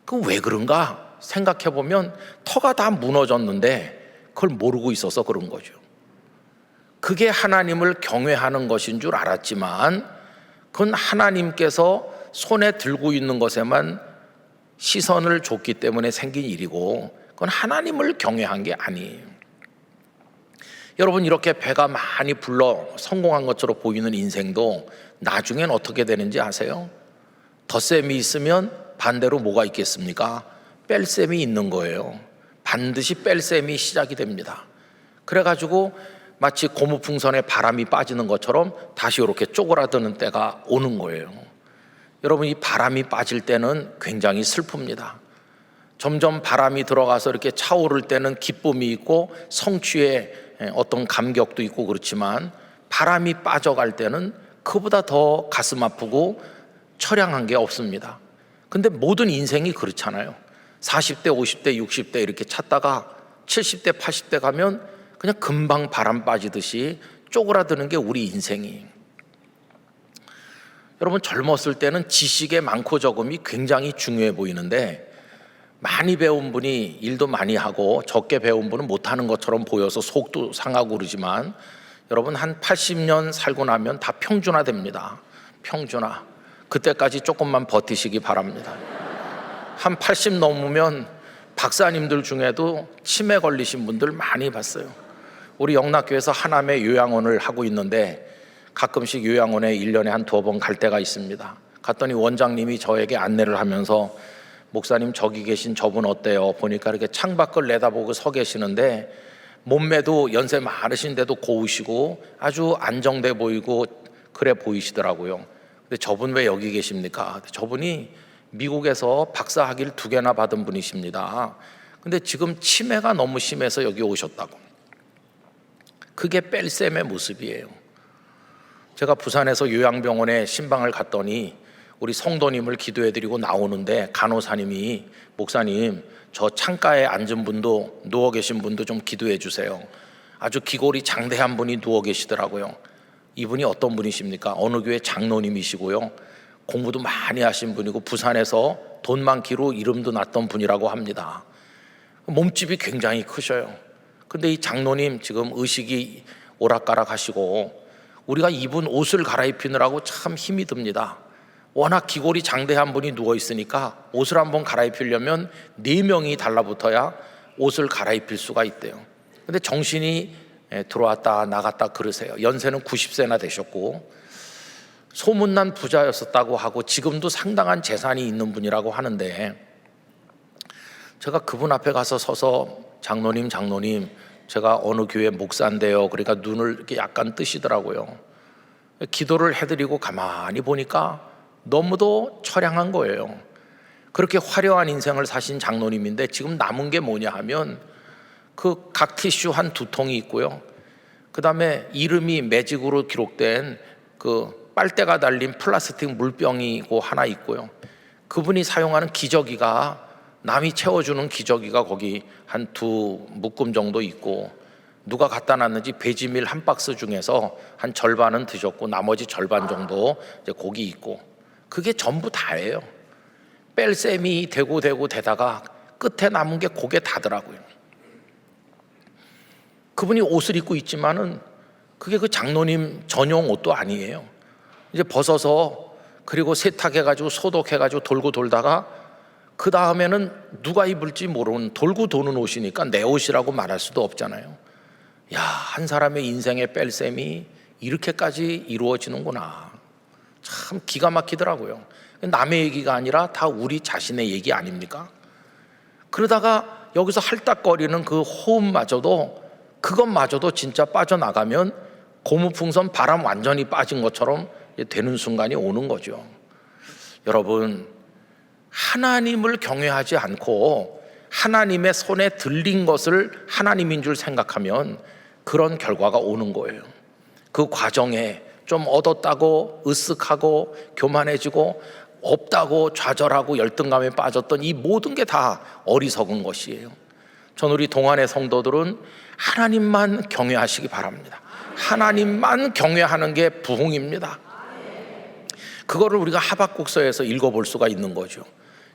그 왜 그런가 생각해 보면 터가 다 무너졌는데 그걸 모르고 있어서 그런 거죠. 그게 하나님을 경외하는 것인 줄 알았지만 그건 하나님께서 손에 들고 있는 것에만 시선을 줬기 때문에 생긴 일이고, 그건 하나님을 경외한 게 아니에요. 여러분, 이렇게 배가 많이 불러 성공한 것처럼 보이는 인생도 나중엔 어떻게 되는지 아세요? 덧셈이 있으면 반대로 뭐가 있겠습니까? 뺄셈이 있는 거예요. 반드시 뺄셈이 시작이 됩니다. 그래가지고 마치 고무풍선에 바람이 빠지는 것처럼 다시 이렇게 쪼그라드는 때가 오는 거예요. 여러분, 이 바람이 빠질 때는 굉장히 슬픕니다. 점점 바람이 들어가서 이렇게 차오를 때는 기쁨이 있고 성취의 어떤 감격도 있고 그렇지만, 바람이 빠져갈 때는 그보다 더 가슴 아프고 처량한 게 없습니다. 근데 모든 인생이 그렇잖아요. 40대, 50대, 60대 이렇게 찼다가 70대, 80대 가면 그냥 금방 바람 빠지듯이 쪼그라드는 게 우리 인생이에요. 여러분, 젊었을 때는 지식의 많고 적음이 굉장히 중요해 보이는데, 많이 배운 분이 일도 많이 하고 적게 배운 분은 못하는 것처럼 보여서 속도 상하고 그러지만, 여러분 한 80년 살고 나면 다 평준화 됩니다. 평준화. 그때까지 조금만 버티시기 바랍니다. 한 80 넘으면 박사님들 중에도 치매 걸리신 분들 많이 봤어요. 우리 영락교회에서 하남에 요양원을 하고 있는데 가끔씩 요양원에 1년에 한 2번 갈 때가 있습니다. 갔더니 원장님이 저에게 안내를 하면서 목사님 저기 계신 저분 어때요? 보니까 이렇게 창밖을 내다보고 서 계시는데 몸매도 연세 많으신데도 고우시고 아주 안정돼 보이고 그래 보이시더라고요. 근데 저분 왜 여기 계십니까? 저분이 미국에서 박사 학위를 2개나 받은 분이십니다. 근데 지금 치매가 너무 심해서 여기 오셨다고. 그게 뺄셈의 모습이에요. 제가 부산에서 요양병원에 신방을 갔더니 우리 성도님을 기도해드리고 나오는데 간호사님이 목사님 저 창가에 앉은 분도 누워 계신 분도 좀 기도해 주세요. 아주 기골이 장대한 분이 누워 계시더라고요. 이분이 어떤 분이십니까? 어느 교회 장로님이시고요. 공부도 많이 하신 분이고 부산에서 돈 많기로 이름도 났던 분이라고 합니다. 몸집이 굉장히 크셔요. 근데 이 장로님 지금 의식이 오락가락 하시고 우리가 입은 옷을 갈아입히느라고 참 힘이 듭니다. 워낙 기골이 장대한 분이 누워 있으니까 옷을 한번 갈아입히려면 4명이 달라붙어야 옷을 갈아입힐 수가 있대요. 근데 정신이 들어왔다 나갔다 그러세요. 연세는 90세나 되셨고 소문난 부자였었다고 하고 지금도 상당한 재산이 있는 분이라고 하는데, 제가 그분 앞에 가서 서서 장로님 제가 어느 교회 목사인데요. 그러니까 눈을 이렇게 약간 뜨시더라고요. 기도를 해드리고 가만히 보니까 너무도 처량한 거예요. 그렇게 화려한 인생을 사신 장로님인데 지금 남은 게 뭐냐 하면 그 각 티슈 한 2통이 있고요. 그 다음에 이름이 매직으로 기록된 그 빨대가 달린 플라스틱 물병이고 하나 있고요. 그분이 사용하는 기저귀가 남이 채워주는 기저귀가 거기 한 2 묶음 정도 있고, 누가 갖다 놨는지 배지밀 한 박스 중에서 한 절반은 드셨고 나머지 절반 정도 이제 고기 있고, 그게 전부 다예요. 뺄 셈이 되고 되다가 끝에 남은 게 고게 다더라고요. 그분이 옷을 입고 있지만은 그게 그 장로님 전용 옷도 아니에요. 이제 벗어서 그리고 세탁해가지고 소독해가지고 돌고 돌다가 그 다음에는 누가 입을지 모르는 돌고 도는 옷이니까 내 옷이라고 말할 수도 없잖아요. 야, 한 사람의 인생의 뺄셈이 이렇게까지 이루어지는구나. 참 기가 막히더라고요. 남의 얘기가 아니라 다 우리 자신의 얘기 아닙니까? 그러다가 여기서 할딱거리는 그 호흡마저도, 그것마저도 진짜 빠져나가면 고무풍선 바람 완전히 빠진 것처럼 되는 순간이 오는 거죠. 여러분, 하나님을 경외하지 않고 하나님의 손에 들린 것을 하나님인 줄 생각하면 그런 결과가 오는 거예요. 그 과정에 좀 얻었다고 으쓱하고 교만해지고 없다고 좌절하고 열등감에 빠졌던 이 모든 게 다 어리석은 것이에요. 전 우리 동안의 성도들은 하나님만 경외하시기 바랍니다. 하나님만 경외하는 게 부흥입니다. 그거를 우리가 하박국서에서 읽어볼 수가 있는 거죠.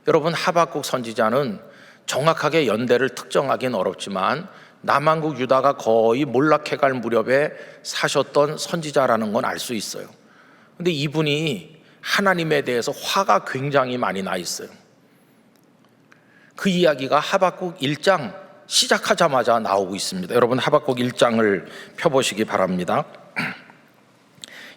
여러분, 하박국 선지자는 정확하게 연대를 특정하기는 어렵지만 남한국 유다가 거의 몰락해갈 무렵에 사셨던 선지자라는 건 알 수 있어요. 근데 이분이 하나님에 대해서 화가 굉장히 많이 나 있어요. 그 이야기가 하박국 1장 시작하자마자 나오고 있습니다. 여러분, 하박국 1장을 펴보시기 바랍니다.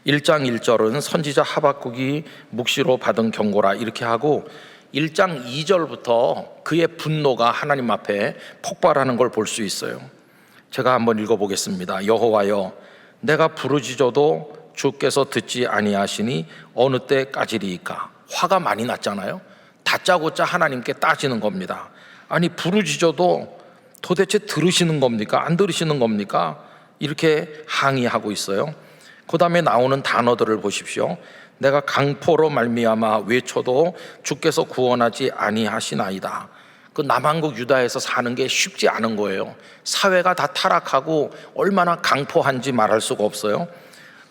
1장 1절은 선지자 하박국이 묵시로 받은 경고라 이렇게 하고, 1장 2절부터 그의 분노가 하나님 앞에 폭발하는 걸 볼 수 있어요. 제가 한번 읽어보겠습니다. 여호와여, 내가 부르짖어도 주께서 듣지 아니하시니 어느 때까지리이까. 화가 많이 났잖아요. 다짜고짜 하나님께 따지는 겁니다. 아니, 부르짖어도 도대체 들으시는 겁니까? 안 들으시는 겁니까? 이렇게 항의하고 있어요. 그 다음에 나오는 단어들을 보십시오. 내가 강포로 말미암아 외쳐도 주께서 구원하지 아니하시나이다. 그 남한국 유다에서 사는 게 쉽지 않은 거예요. 사회가 다 타락하고 얼마나 강포한지 말할 수가 없어요.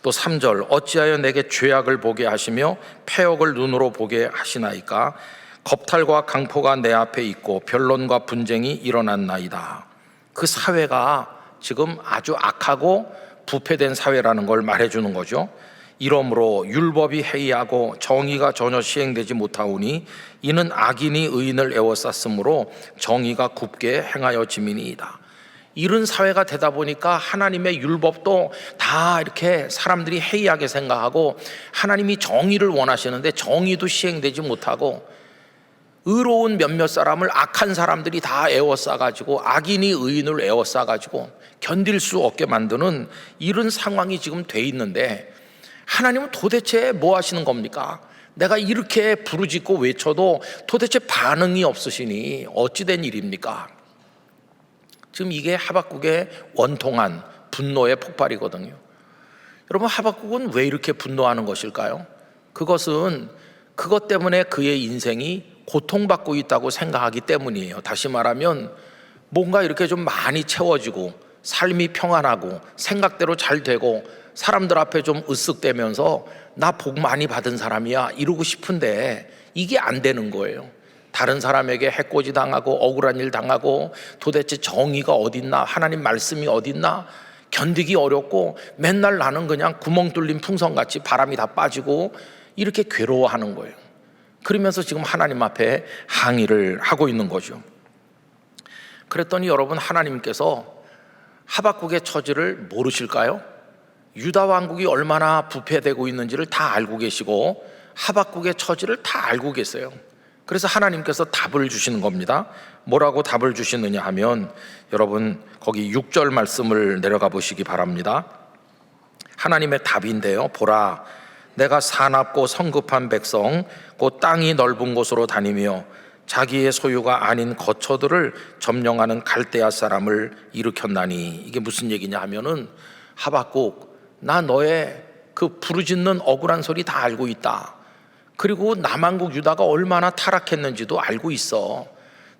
또 3절, 어찌하여 내게 죄악을 보게 하시며 패역을 눈으로 보게 하시나이까. 겁탈과 강포가 내 앞에 있고 변론과 분쟁이 일어났나이다. 그 사회가 지금 아주 악하고 부패된 사회라는 걸 말해주는 거죠. 이러므로 율법이 해이하고 정의가 전혀 시행되지 못하오니 이는 악인이 의인을 애워쌌으므로 정의가 굽게 행하여 지민이이다. 이런 사회가 되다 보니까 하나님의 율법도 다 이렇게 사람들이 해이하게 생각하고 하나님이 정의를 원하시는데 정의도 시행되지 못하고 의로운 몇몇 사람을 악한 사람들이 다 애워싸가지고 악인이 의인을 애워싸가지고 견딜 수 없게 만드는 이런 상황이 지금 돼 있는데, 하나님은 도대체 뭐 하시는 겁니까? 내가 이렇게 부르짖고 외쳐도 도대체 반응이 없으시니 어찌된 일입니까? 지금 이게 하박국의 원통한 분노의 폭발이거든요. 여러분, 하박국은 왜 이렇게 분노하는 것일까요? 그것은 그것 때문에 그의 인생이 고통받고 있다고 생각하기 때문이에요. 다시 말하면 뭔가 이렇게 좀 많이 채워지고 삶이 평안하고 생각대로 잘 되고 사람들 앞에 좀 으쓱대면서 나 복 많이 받은 사람이야 이러고 싶은데 이게 안 되는 거예요. 다른 사람에게 해코지 당하고 억울한 일 당하고 도대체 정의가 어딨나, 하나님 말씀이 어딨나 견디기 어렵고 맨날 나는 그냥 구멍 뚫린 풍선같이 바람이 다 빠지고 이렇게 괴로워하는 거예요. 그러면서 지금 하나님 앞에 항의를 하고 있는 거죠. 그랬더니 여러분, 하나님께서 하박국의 처지를 모르실까요? 유다 왕국이 얼마나 부패되고 있는지를 다 알고 계시고 하박국의 처지를 다 알고 계세요. 그래서 하나님께서 답을 주시는 겁니다. 뭐라고 답을 주시느냐 하면 여러분 거기 6절 말씀을 내려가 보시기 바랍니다. 하나님의 답인데요, 보라, 내가 사납고 성급한 백성 곧 땅이 넓은 곳으로 다니며 자기의 소유가 아닌 거처들을 점령하는 갈대아 사람을 일으켰나니. 이게 무슨 얘기냐 하면은, 하박국, 나 너의 그 부르짖는 억울한 소리 다 알고 있다. 그리고 남한국 유다가 얼마나 타락했는지도 알고 있어.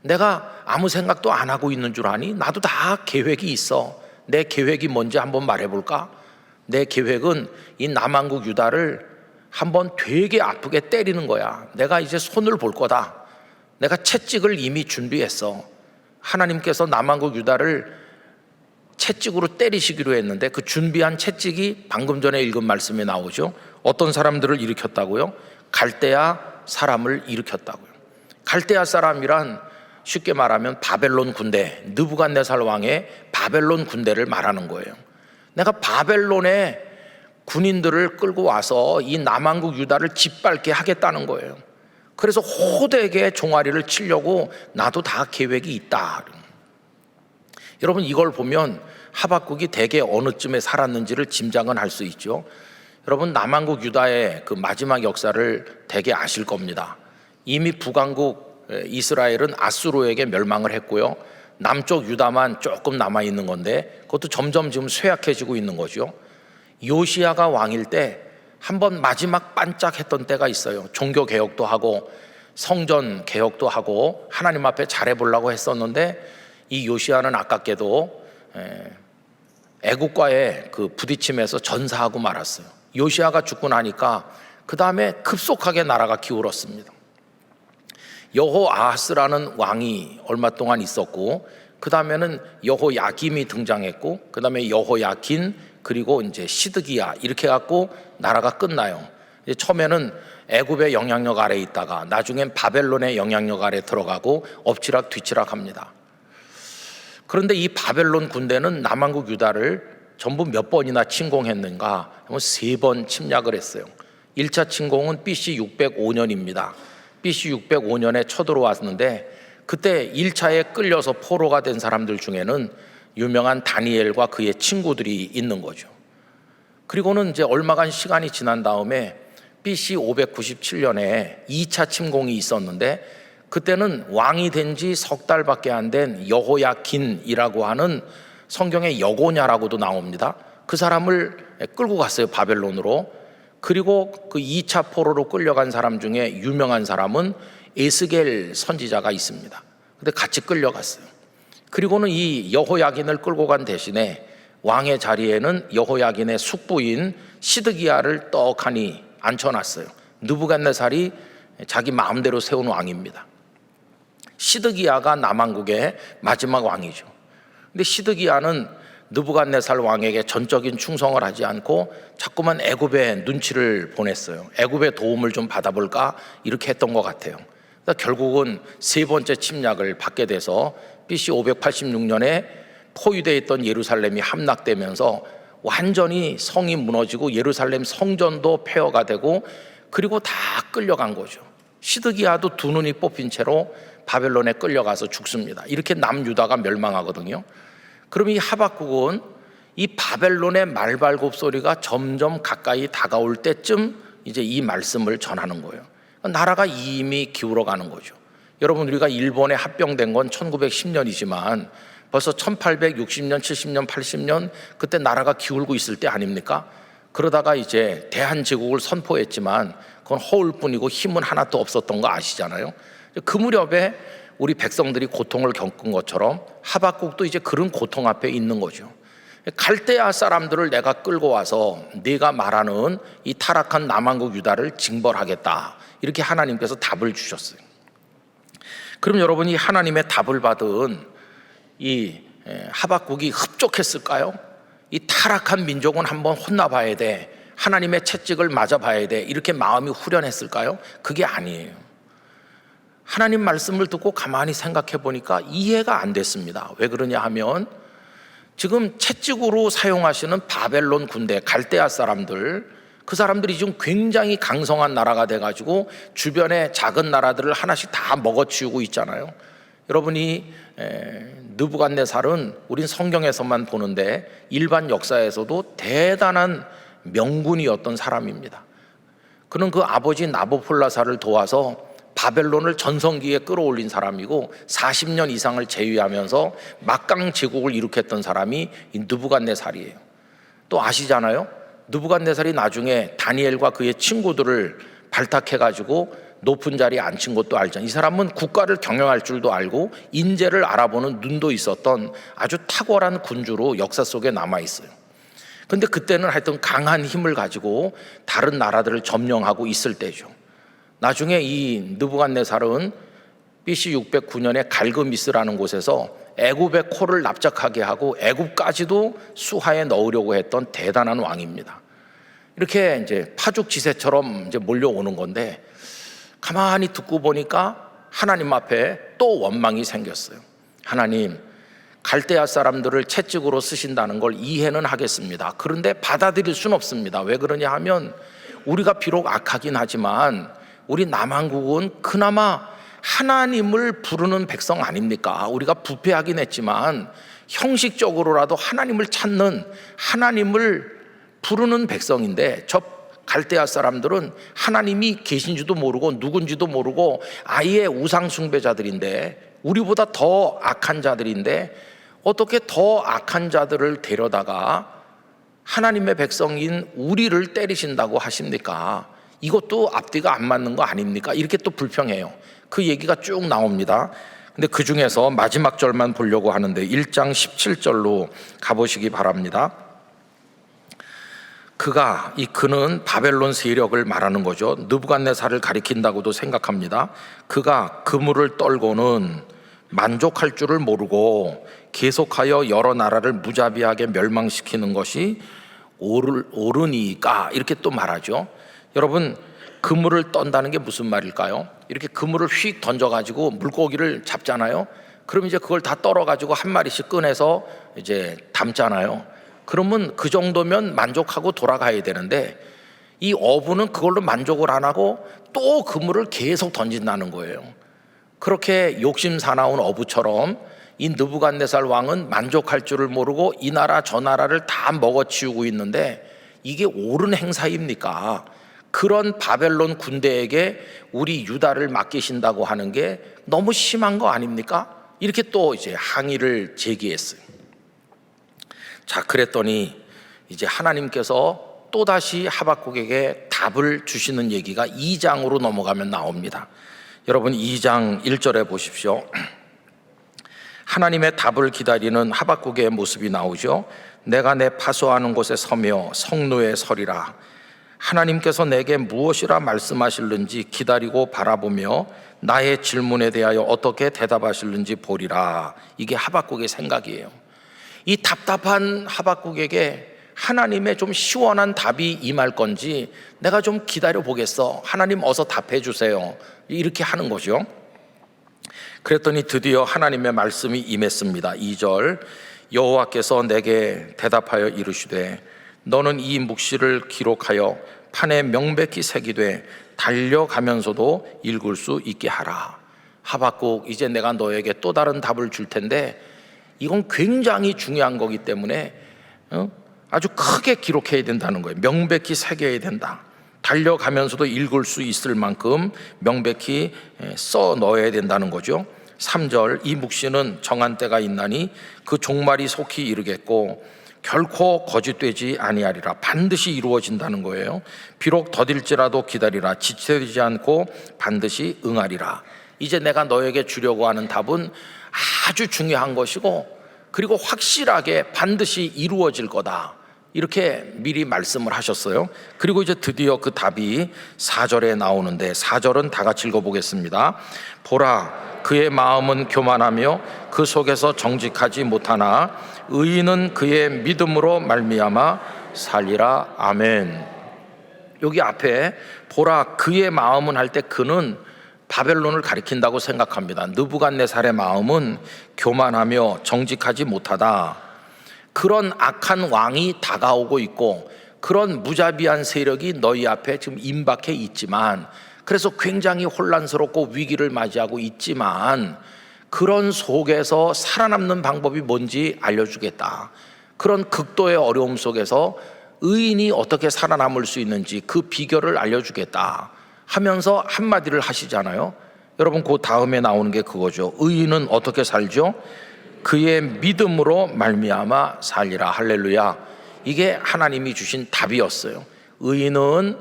내가 아무 생각도 안 하고 있는 줄 아니? 나도 다 계획이 있어. 내 계획이 뭔지 한번 말해볼까? 내 계획은 이 남한국 유다를 한번 되게 아프게 때리는 거야. 내가 이제 손을 볼 거다. 내가 채찍을 이미 준비했어. 하나님께서 남한국 유다를 채찍으로 때리시기로 했는데 그 준비한 채찍이 방금 전에 읽은 말씀에 나오죠. 어떤 사람들을 일으켰다고요? 갈대아 사람을 일으켰다고요. 갈대아 사람이란 쉽게 말하면 바벨론 군대, 느부갓네살 왕의 바벨론 군대를 말하는 거예요. 내가 바벨론의 군인들을 끌고 와서 이 남한국 유다를 짓밟게 하겠다는 거예요. 그래서 호되게 종아리를 치려고 나도 다 계획이 있다. 여러분, 이걸 보면 하박국이 대개 어느 쯤에 살았는지를 짐작은 할 수 있죠. 여러분, 남한국 유다의 그 마지막 역사를 대개 아실 겁니다. 이미 북왕국 이스라엘은 아수르에게 멸망을 했고요. 남쪽 유다만 조금 남아있는 건데 그것도 점점 지금 쇠약해지고 있는 거죠. 요시야가 왕일 때 한번 마지막 반짝했던 때가 있어요. 종교 개혁도 하고 성전 개혁도 하고 하나님 앞에 잘해보려고 했었는데 이 요시야는 아깝게도 애국과의 그 부딪힘에서 전사하고 말았어요. 요시야가 죽고 나니까 그 다음에 급속하게 나라가 기울었습니다. 여호아하스라는 왕이 얼마 동안 있었고 그 다음에는 여호야김이 등장했고 그 다음에 여호야킨, 그리고 이제 시드기야, 이렇게 해갖고 나라가 끝나요. 이제 처음에는 애굽의 영향력 아래에 있다가 나중엔 바벨론의 영향력 아래에 들어가고 엎치락 뒤치락 합니다. 그런데 이 바벨론 군대는 남한국 유다를 전부 몇 번이나 침공했는가? 3번 침략을 했어요. 1차 침공은 BC 605년입니다. BC 605년에 쳐들어왔는데 그때 1차에 끌려서 포로가 된 사람들 중에는 유명한 다니엘과 그의 친구들이 있는 거죠. 그리고는 이제 얼마간 시간이 지난 다음에 BC 597년에 2차 침공이 있었는데 그때는 왕이 된 지 석 달밖에 안 된 여호야긴이라고 하는 성경에 여고냐라고도 나옵니다. 그 사람을 끌고 갔어요, 바벨론으로. 그리고 그 2차 포로로 끌려간 사람 중에 유명한 사람은 에스겔 선지자가 있습니다. 근데 같이 끌려갔어요. 그리고는 이 여호야긴을 끌고 간 대신에 왕의 자리에는 여호야긴의 숙부인 시드기야를 떡하니 앉혀놨어요. 느부갓네살이 자기 마음대로 세운 왕입니다. 시드기야가 남한국의 마지막 왕이죠. 근데 시드기야는 느부갓네살 왕에게 전적인 충성을 하지 않고 자꾸만 애굽에 눈치를 보냈어요. 애굽의 도움을 좀 받아볼까 이렇게 했던 것 같아요. 그러니까 결국은 3번째 침략을 받게 돼서 BC 586년에 포위되어 있던 예루살렘이 함락되면서 완전히 성이 무너지고 예루살렘 성전도 폐허가 되고 그리고 다 끌려간 거죠. 시드기야도 2눈이 뽑힌 채로 바벨론에 끌려가서 죽습니다. 이렇게 남유다가 멸망하거든요. 그럼 이 하박국은 이 바벨론의 말발굽 소리가 점점 가까이 다가올 때쯤 이제 이 말씀을 전하는 거예요. 나라가 이미 기울어가는 거죠. 여러분, 우리가 일본에 합병된 건 1910년이지만 벌써 1860년, 70년, 80년 그때 나라가 기울고 있을 때 아닙니까? 그러다가 이제 대한제국을 선포했지만 그건 허울뿐이고 힘은 하나도 없었던 거 아시잖아요. 그 무렵에 우리 백성들이 고통을 겪은 것처럼 하박국도 이제 그런 고통 앞에 있는 거죠. 갈대아 사람들을 내가 끌고 와서 네가 말하는 이 타락한 남한국 유다를 징벌하겠다, 이렇게 하나님께서 답을 주셨어요. 그럼 여러분이 하나님의 답을 받은 이 하박국이 흡족했을까요? 이 타락한 민족은 한번 혼나봐야 돼, 하나님의 채찍을 맞아봐야 돼, 이렇게 마음이 후련했을까요? 그게 아니에요. 하나님 말씀을 듣고 가만히 생각해 보니까 이해가 안 됐습니다. 왜 그러냐 하면 지금 채찍으로 사용하시는 바벨론 군대, 갈대아 사람들, 그 사람들이 지금 굉장히 강성한 나라가 돼가지고 주변의 작은 나라들을 하나씩 다 먹어치우고 있잖아요. 여러분이 느부갓네살은 우린 성경에서만 보는데 일반 역사에서도 대단한 명군이었던 사람입니다. 그는 그 아버지 나보폴라사를 도와서 바벨론을 전성기에 끌어올린 사람이고 40년 이상을 제위하면서 막강 제국을 일으켰던 사람이 이 느부갓네살이에요. 또 아시잖아요. 느부갓네살이 나중에 다니엘과 그의 친구들을 발탁해가지고 높은 자리에 앉힌 것도 알잖아요. 이 사람은 국가를 경영할 줄도 알고 인재를 알아보는 눈도 있었던 아주 탁월한 군주로 역사 속에 남아있어요. 근데 그때는 하여튼 강한 힘을 가지고 다른 나라들을 점령하고 있을 때죠. 나중에 이 느부갓네살은 BC 609년에 갈그미스라는 곳에서 애굽의 코를 납작하게 하고 애굽까지도 수하에 넣으려고 했던 대단한 왕입니다. 이렇게 이제 파죽지세처럼 이제 몰려오는 건데 가만히 듣고 보니까 하나님 앞에 또 원망이 생겼어요. 하나님, 갈대아 사람들을 채찍으로 쓰신다는 걸 이해는 하겠습니다. 그런데 받아들일 수는 없습니다. 왜 그러냐 하면 우리가 비록 악하긴 하지만 우리 남한국은 그나마 하나님을 부르는 백성 아닙니까? 우리가 부패하긴 했지만 형식적으로라도 하나님을 찾는, 하나님을 부르는 백성인데 저 갈대아 사람들은 하나님이 계신지도 모르고 누군지도 모르고 아예 우상 숭배자들인데, 우리보다 더 악한 자들인데 어떻게 더 악한 자들을 데려다가 하나님의 백성인 우리를 때리신다고 하십니까? 이것도 앞뒤가 안 맞는 거 아닙니까? 이렇게 또 불평해요. 그 얘기가 쭉 나옵니다. 근데 그 중에서 마지막 절만 보려고 하는데 1장 17절로 가보시기 바랍니다. 그는 바벨론 세력을 말하는 거죠. 느부갓네살을 가리킨다고도 생각합니다. 그가 그물을 떨고는 만족할 줄을 모르고 계속하여 여러 나라를 무자비하게 멸망시키는 것이 옳으니까, 이렇게 또 말하죠. 여러분, 그물을 떤다는 게 무슨 말일까요? 이렇게 그물을 휙 던져가지고 물고기를 잡잖아요. 그럼 이제 그걸 다 떨어가지고 한 마리씩 꺼내서 이제 담잖아요. 그러면 그 정도면 만족하고 돌아가야 되는데 이 어부는 그걸로 만족을 안 하고 또 그물을 계속 던진다는 거예요. 그렇게 욕심 사나운 어부처럼 이 느부갓네살 왕은 만족할 줄을 모르고 이 나라 저 나라를 다 먹어치우고 있는데 이게 옳은 행사입니까? 그런 바벨론 군대에게 우리 유다를 맡기신다고 하는 게 너무 심한 거 아닙니까? 이렇게 또 이제 항의를 제기했어요. 자, 그랬더니 이제 하나님께서 또다시 하박국에게 답을 주시는 얘기가 2장으로 넘어가면 나옵니다. 여러분 2장 1절에 보십시오. 하나님의 답을 기다리는 하박국의 모습이 나오죠. 내가 내 파수하는 곳에 서며 성노에 서리라. 하나님께서 내게 무엇이라 말씀하실는지 기다리고 바라보며 나의 질문에 대하여 어떻게 대답하실는지 보리라. 이게 하박국의 생각이에요. 이 답답한 하박국에게 하나님의 좀 시원한 답이 임할 건지 내가 좀 기다려 보겠어, 하나님 어서 답해 주세요, 이렇게 하는 거죠. 그랬더니 드디어 하나님의 말씀이 임했습니다. 2절, 여호와께서 내게 대답하여 이르시되 너는 이 묵시를 기록하여 판에 명백히 새기되 달려가면서도 읽을 수 있게 하라. 하박국, 이제 내가 너에게 또 다른 답을 줄 텐데 이건 굉장히 중요한 거기 때문에 아주 크게 기록해야 된다는 거예요. 명백히 새겨야 된다. 달려가면서도 읽을 수 있을 만큼 명백히 써 넣어야 된다는 거죠. 3절, 이 묵시는 정한 때가 있나니 그 종말이 속히 이르겠고 결코 거짓되지 아니하리라. 반드시 이루어진다는 거예요. 비록 더딜지라도 기다리라. 지체되지 않고 반드시 응하리라. 이제 내가 너에게 주려고 하는 답은 아주 중요한 것이고, 그리고 확실하게 반드시 이루어질 거다, 이렇게 미리 말씀을 하셨어요. 그리고 이제 드디어 그 답이 4절에 나오는데, 4절은 다 같이 읽어보겠습니다. 보라, 그의 마음은 교만하며 그 속에서 정직하지 못하나 의인은 그의 믿음으로 말미암아 살리라. 아멘. 여기 앞에 보라 그의 마음은 할 때 그는 바벨론을 가리킨다고 생각합니다. 느부갓네살의 마음은 교만하며 정직하지 못하다. 그런 악한 왕이 다가오고 있고 그런 무자비한 세력이 너희 앞에 지금 임박해 있지만, 그래서 굉장히 혼란스럽고 위기를 맞이하고 있지만, 그런 속에서 살아남는 방법이 뭔지 알려주겠다. 그런 극도의 어려움 속에서 의인이 어떻게 살아남을 수 있는지 그 비결을 알려주겠다 하면서 한마디를 하시잖아요. 여러분, 그 다음에 나오는 게 그거죠. 의인은 어떻게 살죠? 그의 믿음으로 말미암아 살리라. 할렐루야. 이게 하나님이 주신 답이었어요. 의인은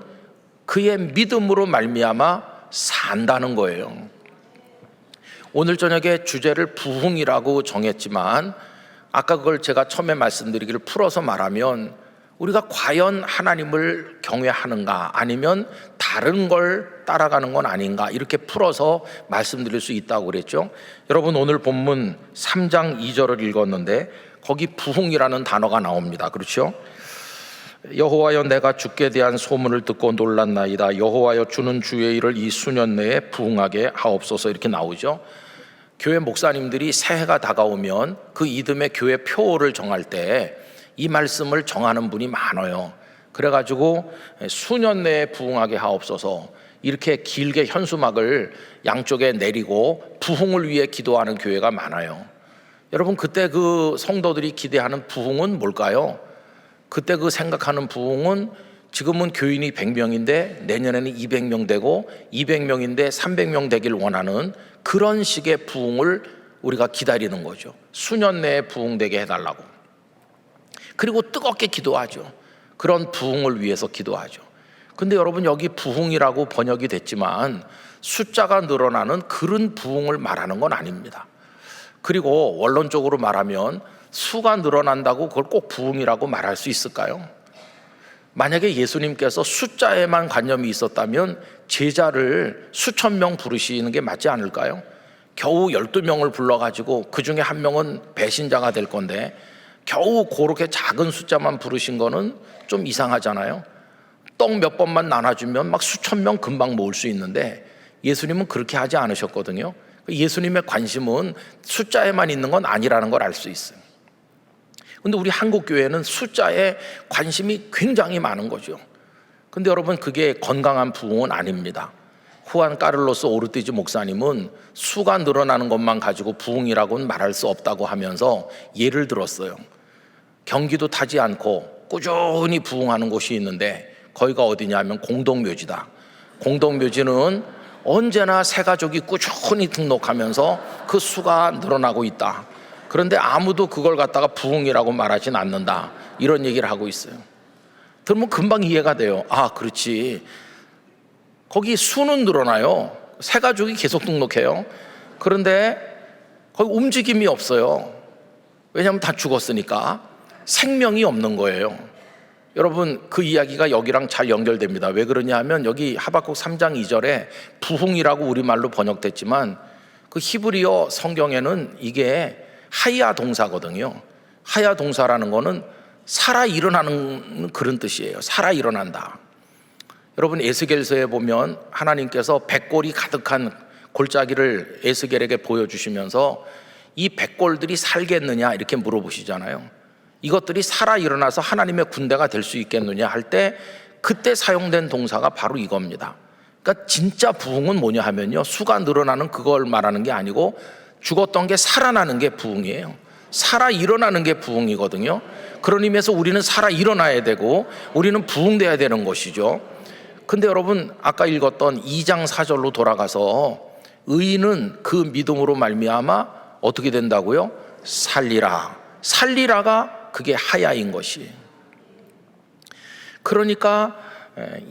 그의 믿음으로 말미암아 산다는 거예요. 오늘 저녁에 주제를 부흥이라고 정했지만, 아까 그걸 제가 처음에 말씀드리기를 풀어서 말하면, 우리가 과연 하나님을 경외하는가 아니면 다른 걸 따라가는 건 아닌가, 이렇게 풀어서 말씀드릴 수 있다고 그랬죠. 여러분, 오늘 본문 3장 2절을 읽었는데 거기 부흥이라는 단어가 나옵니다. 그렇죠? 여호와여, 내가 주께 대한 소문을 듣고 놀랐나이다. 여호와여, 주는 주의 일을 이 수년 내에 부흥하게 하옵소서. 이렇게 나오죠. 교회 목사님들이 새해가 다가오면 그 이듬해 교회 표를 정할 때 이 말씀을 정하는 분이 많아요. 그래가지고 수년 내에 부흥하게 하옵소서, 이렇게 길게 현수막을 양쪽에 내리고 부흥을 위해 기도하는 교회가 많아요. 여러분, 그때 그 성도들이 기대하는 부흥은 뭘까요? 그때 그 생각하는 부흥은, 지금은 교인이 100명인데 내년에는 200명 되고 200명인데 300명 되길 원하는 그런 식의 부흥을 우리가 기다리는 거죠. 수년 내에 부흥되게 해달라고. 그리고 뜨겁게 기도하죠. 그런 부흥을 위해서 기도하죠. 근데 여러분, 여기 부흥이라고 번역이 됐지만 숫자가 늘어나는 그런 부흥을 말하는 건 아닙니다. 그리고 원론적으로 말하면 수가 늘어난다고 그걸 꼭 부흥이라고 말할 수 있을까요? 만약에 예수님께서 숫자에만 관념이 있었다면 제자를 수천 명 부르시는 게 맞지 않을까요? 겨우 12명을 불러가지고 그 중에 한 명은 배신자가 될 건데 겨우 그렇게 작은 숫자만 부르신 거는 좀 이상하잖아요. 떡 몇 번만 나눠주면 막 수천 명 금방 모을 수 있는데 예수님은 그렇게 하지 않으셨거든요. 예수님의 관심은 숫자에만 있는 건 아니라는 걸 알 수 있어요. 근데 우리 한국 교회는 숫자에 관심이 굉장히 많은 거죠. 근데 여러분, 그게 건강한 부흥은 아닙니다. 후안 까를로스 오르티즈 목사님은 수가 늘어나는 것만 가지고 부흥이라고는 말할 수 없다고 하면서 예를 들었어요. 경기도 타지 않고 꾸준히 부흥하는 곳이 있는데 거기가 어디냐면 공동묘지다. 공동묘지는 언제나 새 가족이 꾸준히 등록하면서 그 수가 늘어나고 있다. 그런데 아무도 그걸 갖다가 부흥이라고 말하진 않는다, 이런 얘기를 하고 있어요. 들으면 금방 이해가 돼요. 아, 그렇지. 거기 수는 늘어나요. 새 가족이 계속 등록해요. 그런데 거기 움직임이 없어요. 왜냐하면 다 죽었으니까. 생명이 없는 거예요. 여러분, 그 이야기가 여기랑 잘 연결됩니다. 왜 그러냐 하면 여기 하박국 3장 2절에 부흥이라고 우리말로 번역됐지만 그 히브리어 성경에는 이게 하야 동사거든요. 하야 동사라는 거는 살아 일어나는 그런 뜻이에요. 살아 일어난다. 여러분, 에스겔서에 보면 하나님께서 백골이 가득한 골짜기를 에스겔에게 보여주시면서 이 백골들이 살겠느냐 이렇게 물어보시잖아요. 이것들이 살아 일어나서 하나님의 군대가 될 수 있겠느냐 할 때 그때 사용된 동사가 바로 이겁니다. 그러니까 진짜 부흥은 뭐냐 하면요, 수가 늘어나는 그걸 말하는 게 아니고 죽었던 게 살아나는 게 부흥이에요. 살아 일어나는 게 부흥이거든요. 그런 의미에서 우리는 살아 일어나야 되고 우리는 부흥돼야 되는 것이죠. 근데 여러분, 아까 읽었던 2장 4절로 돌아가서 의인은 그 믿음으로 말미암아 어떻게 된다고요? 살리라. 살리라가 그게 하야인 것이. 그러니까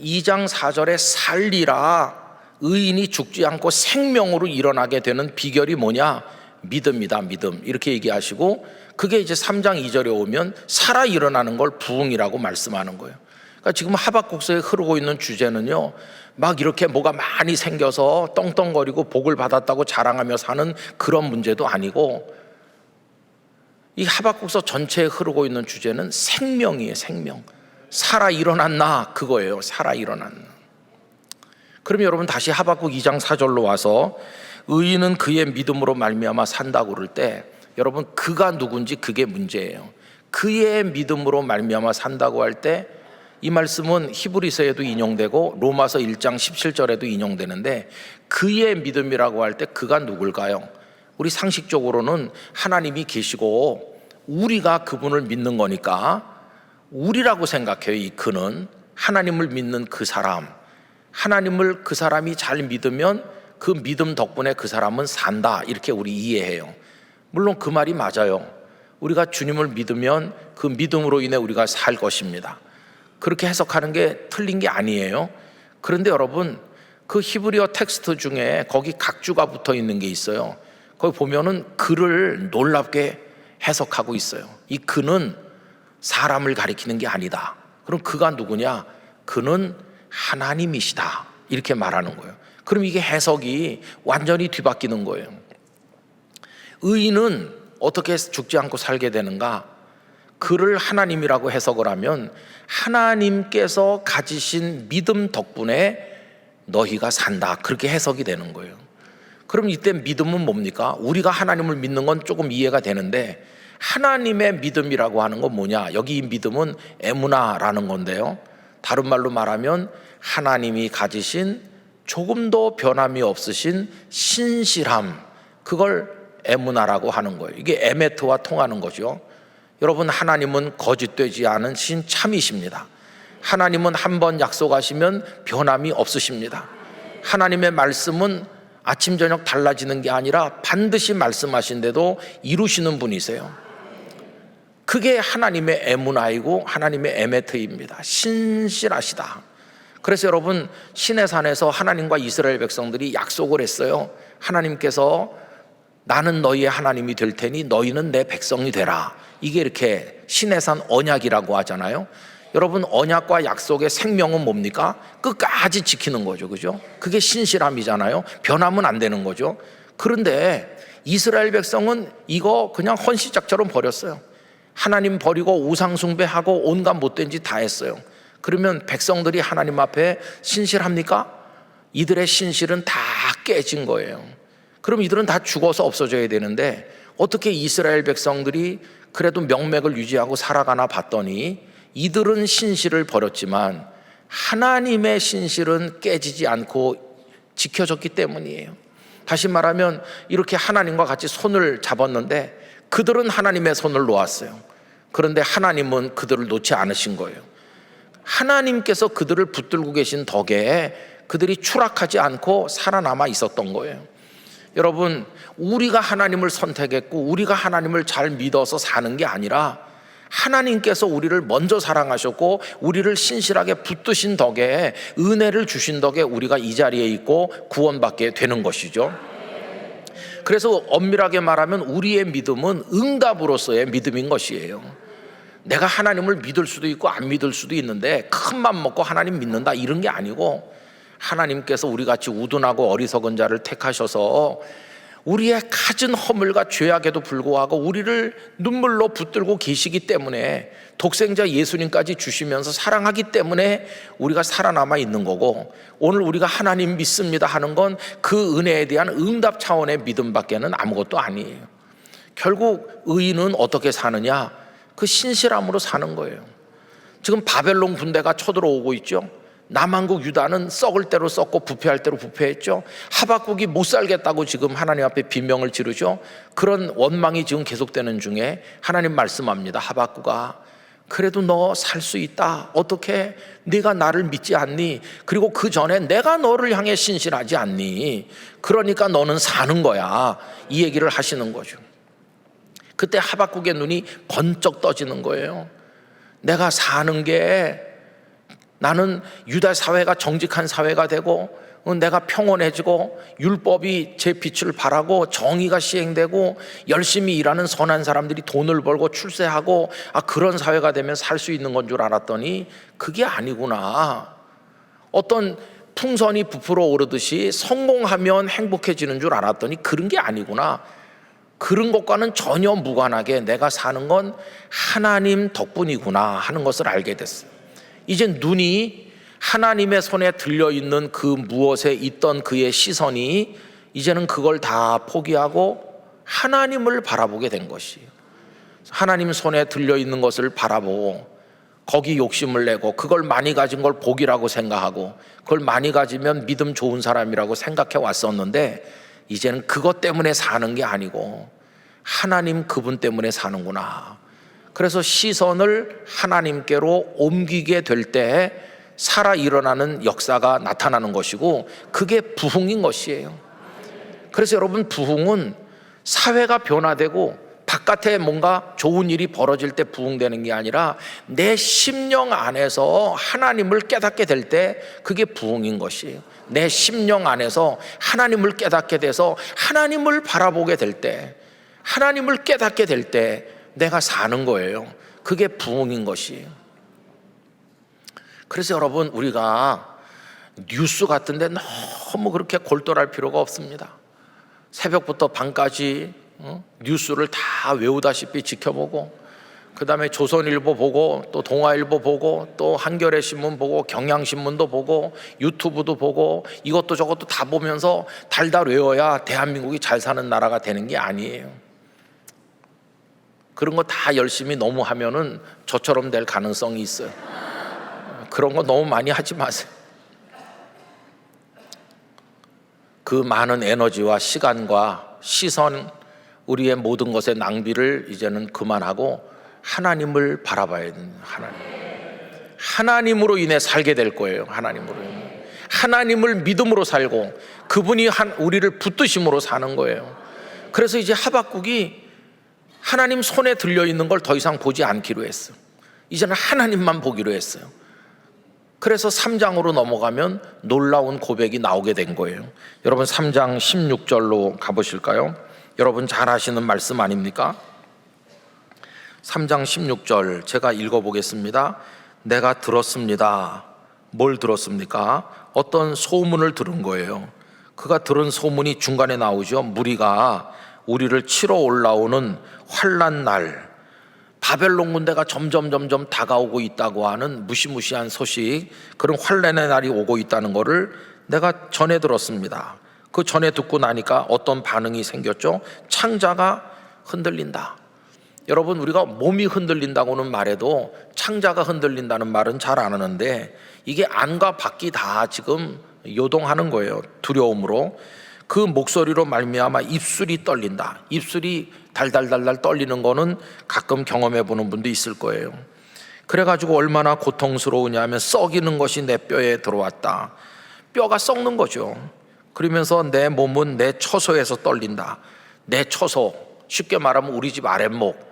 2장 4절에 살리라, 의인이 죽지 않고 생명으로 일어나게 되는 비결이 뭐냐? 믿음이다, 믿음. 이렇게 얘기하시고, 그게 이제 3장 2절에 오면 살아 일어나는 걸 부흥이라고 말씀하는 거예요. 그러니까 지금 하박국서에 흐르고 있는 주제는요, 막 이렇게 뭐가 많이 생겨서 떵떵거리고 복을 받았다고 자랑하며 사는 그런 문제도 아니고, 이 하박국서 전체에 흐르고 있는 주제는 생명이에요. 생명. 살아 일어났나, 그거예요. 살아 일어났나. 그럼 여러분 다시 하박국 2장 4절로 와서 의인은 그의 믿음으로 말미암아 산다고 그럴 때, 여러분 그가 누군지 그게 문제예요. 그의 믿음으로 말미암아 산다고 할 때, 이 말씀은 히브리서에도 인용되고 로마서 1장 17절에도 인용되는데, 그의 믿음이라고 할 때 그가 누굴까요? 우리 상식적으로는 하나님이 계시고 우리가 그분을 믿는 거니까 우리라고 생각해요. 이 그는 하나님을 믿는 그 사람, 하나님을 그 사람이 잘 믿으면 그 믿음 덕분에 그 사람은 산다, 이렇게 우리 이해해요. 물론 그 말이 맞아요. 우리가 주님을 믿으면 그 믿음으로 인해 우리가 살 것입니다. 그렇게 해석하는 게 틀린 게 아니에요. 그런데 여러분, 그 히브리어 텍스트 중에 거기 각주가 붙어 있는 게 있어요. 거기 보면은 그를 놀랍게 해석하고 있어요. 이 그는 사람을 가리키는 게 아니다. 그럼 그가 누구냐? 그는 하나님이시다, 이렇게 말하는 거예요. 그럼 이게 해석이 완전히 뒤바뀌는 거예요. 의인은 어떻게 죽지 않고 살게 되는가? 그를 하나님이라고 해석을 하면 하나님께서 가지신 믿음 덕분에 너희가 산다, 그렇게 해석이 되는 거예요. 그럼 이때 믿음은 뭡니까? 우리가 하나님을 믿는 건 조금 이해가 되는데, 하나님의 믿음이라고 하는 건 뭐냐? 여기 이 믿음은 에무나라는 건데요, 다른 말로 말하면 하나님이 가지신 조금도 변함이 없으신 신실함, 그걸 에무나라고 하는 거예요. 이게 에메트와 통하는 거죠. 여러분, 하나님은 거짓되지 않은 신참이십니다. 하나님은 한 번 약속하시면 변함이 없으십니다. 하나님의 말씀은 아침 저녁 달라지는 게 아니라 반드시 말씀하신데도 이루시는 분이세요. 그게 하나님의 에무나이고 하나님의 에메트입니다. 신실하시다. 그래서 여러분, 시내산에서 하나님과 이스라엘 백성들이 약속을 했어요. 하나님께서 나는 너희의 하나님이 될 테니 너희는 내 백성이 되라. 이게 이렇게 시내산 언약이라고 하잖아요. 여러분, 언약과 약속의 생명은 뭡니까? 끝까지 지키는 거죠. 그죠? 그게 신실함이잖아요. 변하면 안 되는 거죠. 그런데 이스라엘 백성은 이거 그냥 헌시작처럼 버렸어요. 하나님 버리고 우상숭배하고 온갖 못된 짓 다 했어요. 그러면 백성들이 하나님 앞에 신실합니까? 이들의 신실은 다 깨진 거예요. 그럼 이들은 다 죽어서 없어져야 되는데, 어떻게 이스라엘 백성들이 그래도 명맥을 유지하고 살아가나 봤더니 이들은 신실을 버렸지만 하나님의 신실은 깨지지 않고 지켜졌기 때문이에요. 다시 말하면 이렇게 하나님과 같이 손을 잡았는데 그들은 하나님의 손을 놓았어요. 그런데 하나님은 그들을 놓지 않으신 거예요. 하나님께서 그들을 붙들고 계신 덕에 그들이 추락하지 않고 살아남아 있었던 거예요. 여러분, 우리가 하나님을 선택했고 우리가 하나님을 잘 믿어서 사는 게 아니라 하나님께서 우리를 먼저 사랑하셨고 우리를 신실하게 붙드신 덕에, 은혜를 주신 덕에 우리가 이 자리에 있고 구원받게 되는 것이죠. 그래서 엄밀하게 말하면 우리의 믿음은 응답으로서의 믿음인 것이에요. 내가 하나님을 믿을 수도 있고 안 믿을 수도 있는데 큰 맘 먹고 하나님 믿는다, 이런 게 아니고, 하나님께서 우리같이 우둔하고 어리석은 자를 택하셔서 우리의 갖은 허물과 죄악에도 불구하고 우리를 눈물로 붙들고 계시기 때문에, 독생자 예수님까지 주시면서 사랑하기 때문에 우리가 살아남아 있는 거고, 오늘 우리가 하나님 믿습니다 하는 건 그 은혜에 대한 응답 차원의 믿음밖에는 아무것도 아니에요. 결국 의인은 어떻게 사느냐? 그 신실함으로 사는 거예요. 지금 바벨론 군대가 쳐들어오고 있죠. 남한국 유다는 썩을 대로 썩고 부패할 대로 부패했죠. 하박국이 못 살겠다고 지금 하나님 앞에 비명을 지르죠. 그런 원망이 지금 계속되는 중에 하나님 말씀합니다. 하박국아, 그래도 너 살 수 있다. 어떻게? 네가 나를 믿지 않니? 그리고 그 전에 내가 너를 향해 신실하지 않니? 그러니까 너는 사는 거야. 이 얘기를 하시는 거죠. 그때 하박국의 눈이 번쩍 떠지는 거예요. 내가 사는 게, 나는 유다 사회가 정직한 사회가 되고 내가 평온해지고 율법이 제 빛을 발하고 정의가 시행되고 열심히 일하는 선한 사람들이 돈을 벌고 출세하고 그런 사회가 되면 살 수 있는 건 줄 알았더니 그게 아니구나. 어떤 풍선이 부풀어 오르듯이 성공하면 행복해지는 줄 알았더니 그런 게 아니구나. 그런 것과는 전혀 무관하게 내가 사는 건 하나님 덕분이구나 하는 것을 알게 됐어요. 이제 눈이 하나님의 손에 들려있는 그 무엇에 있던 그의 시선이 이제는 그걸 다 포기하고 하나님을 바라보게 된 것이에요. 하나님 손에 들려있는 것을 바라보고 거기 욕심을 내고 그걸 많이 가진 걸 복이라고 생각하고 그걸 많이 가지면 믿음 좋은 사람이라고 생각해 왔었는데 이제는 그것 때문에 사는 게 아니고 하나님 그분 때문에 사는구나. 그래서 시선을 하나님께로 옮기게 될 때 살아 일어나는 역사가 나타나는 것이고 그게 부흥인 것이에요. 그래서 여러분, 부흥은 사회가 변화되고 바깥에 뭔가 좋은 일이 벌어질 때 부흥되는 게 아니라 내 심령 안에서 하나님을 깨닫게 될 때 그게 부흥인 것이에요. 내 심령 안에서 하나님을 깨닫게 돼서 하나님을 바라보게 될 때, 하나님을 깨닫게 될 때 내가 사는 거예요. 그게 부흥인 것이에요. 그래서 여러분, 우리가 뉴스 같은데 너무 그렇게 골똘할 필요가 없습니다. 새벽부터 밤까지 뉴스를 다 외우다시피 지켜보고 그 다음에 조선일보 보고 또 동아일보 보고 또 한겨레 신문 보고 경향신문도 보고 유튜브도 보고 이것도 저것도 다 보면서 달달 외워야 대한민국이 잘 사는 나라가 되는 게 아니에요. 그런 거 다 열심히 너무 하면은 저처럼 될 가능성이 있어요. 그런 거 너무 많이 하지 마세요. 그 많은 에너지와 시간과 시선, 우리의 모든 것의 낭비를 이제는 그만하고 하나님을 바라봐야 됩니다. 하나님으로 인해 살게 될 거예요. 하나님으로 인해. 하나님을 믿음으로 살고 그분이 우리를 붙드심으로 사는 거예요. 그래서 이제 하박국이 하나님 손에 들려있는 걸 더 이상 보지 않기로 했어요. 이제는 하나님만 보기로 했어요. 그래서 3장으로 넘어가면 놀라운 고백이 나오게 된 거예요. 여러분 3장 16절로 가보실까요? 여러분 잘 아시는 말씀 아닙니까? 3장 16절 제가 읽어보겠습니다. 내가 들었습니다. 뭘 들었습니까? 어떤 소문을 들은 거예요. 그가 들은 소문이 중간에 나오죠. 무리가 우리를 치러 올라오는 환난 날, 바벨론 군대가 점점 다가오고 있다고 하는 무시무시한 소식, 그런 환난의 날이 오고 있다는 것을 내가 전해 들었습니다. 그 전에 듣고 나니까 어떤 반응이 생겼죠? 창자가 흔들린다. 여러분, 우리가 몸이 흔들린다고는 말해도 창자가 흔들린다는 말은 잘 안 하는데 이게 안과 밖이 다 지금 요동하는 거예요. 두려움으로. 그 목소리로 말미암아 입술이 떨린다. 입술이 달달달달 떨리는 거는 가끔 경험해 보는 분도 있을 거예요. 그래가지고 얼마나 고통스러우냐 하면 썩이는 것이 내 뼈에 들어왔다. 뼈가 썩는 거죠. 그러면서 내 몸은 내 처소에서 떨린다. 내 처소, 쉽게 말하면 우리 집 아랫목.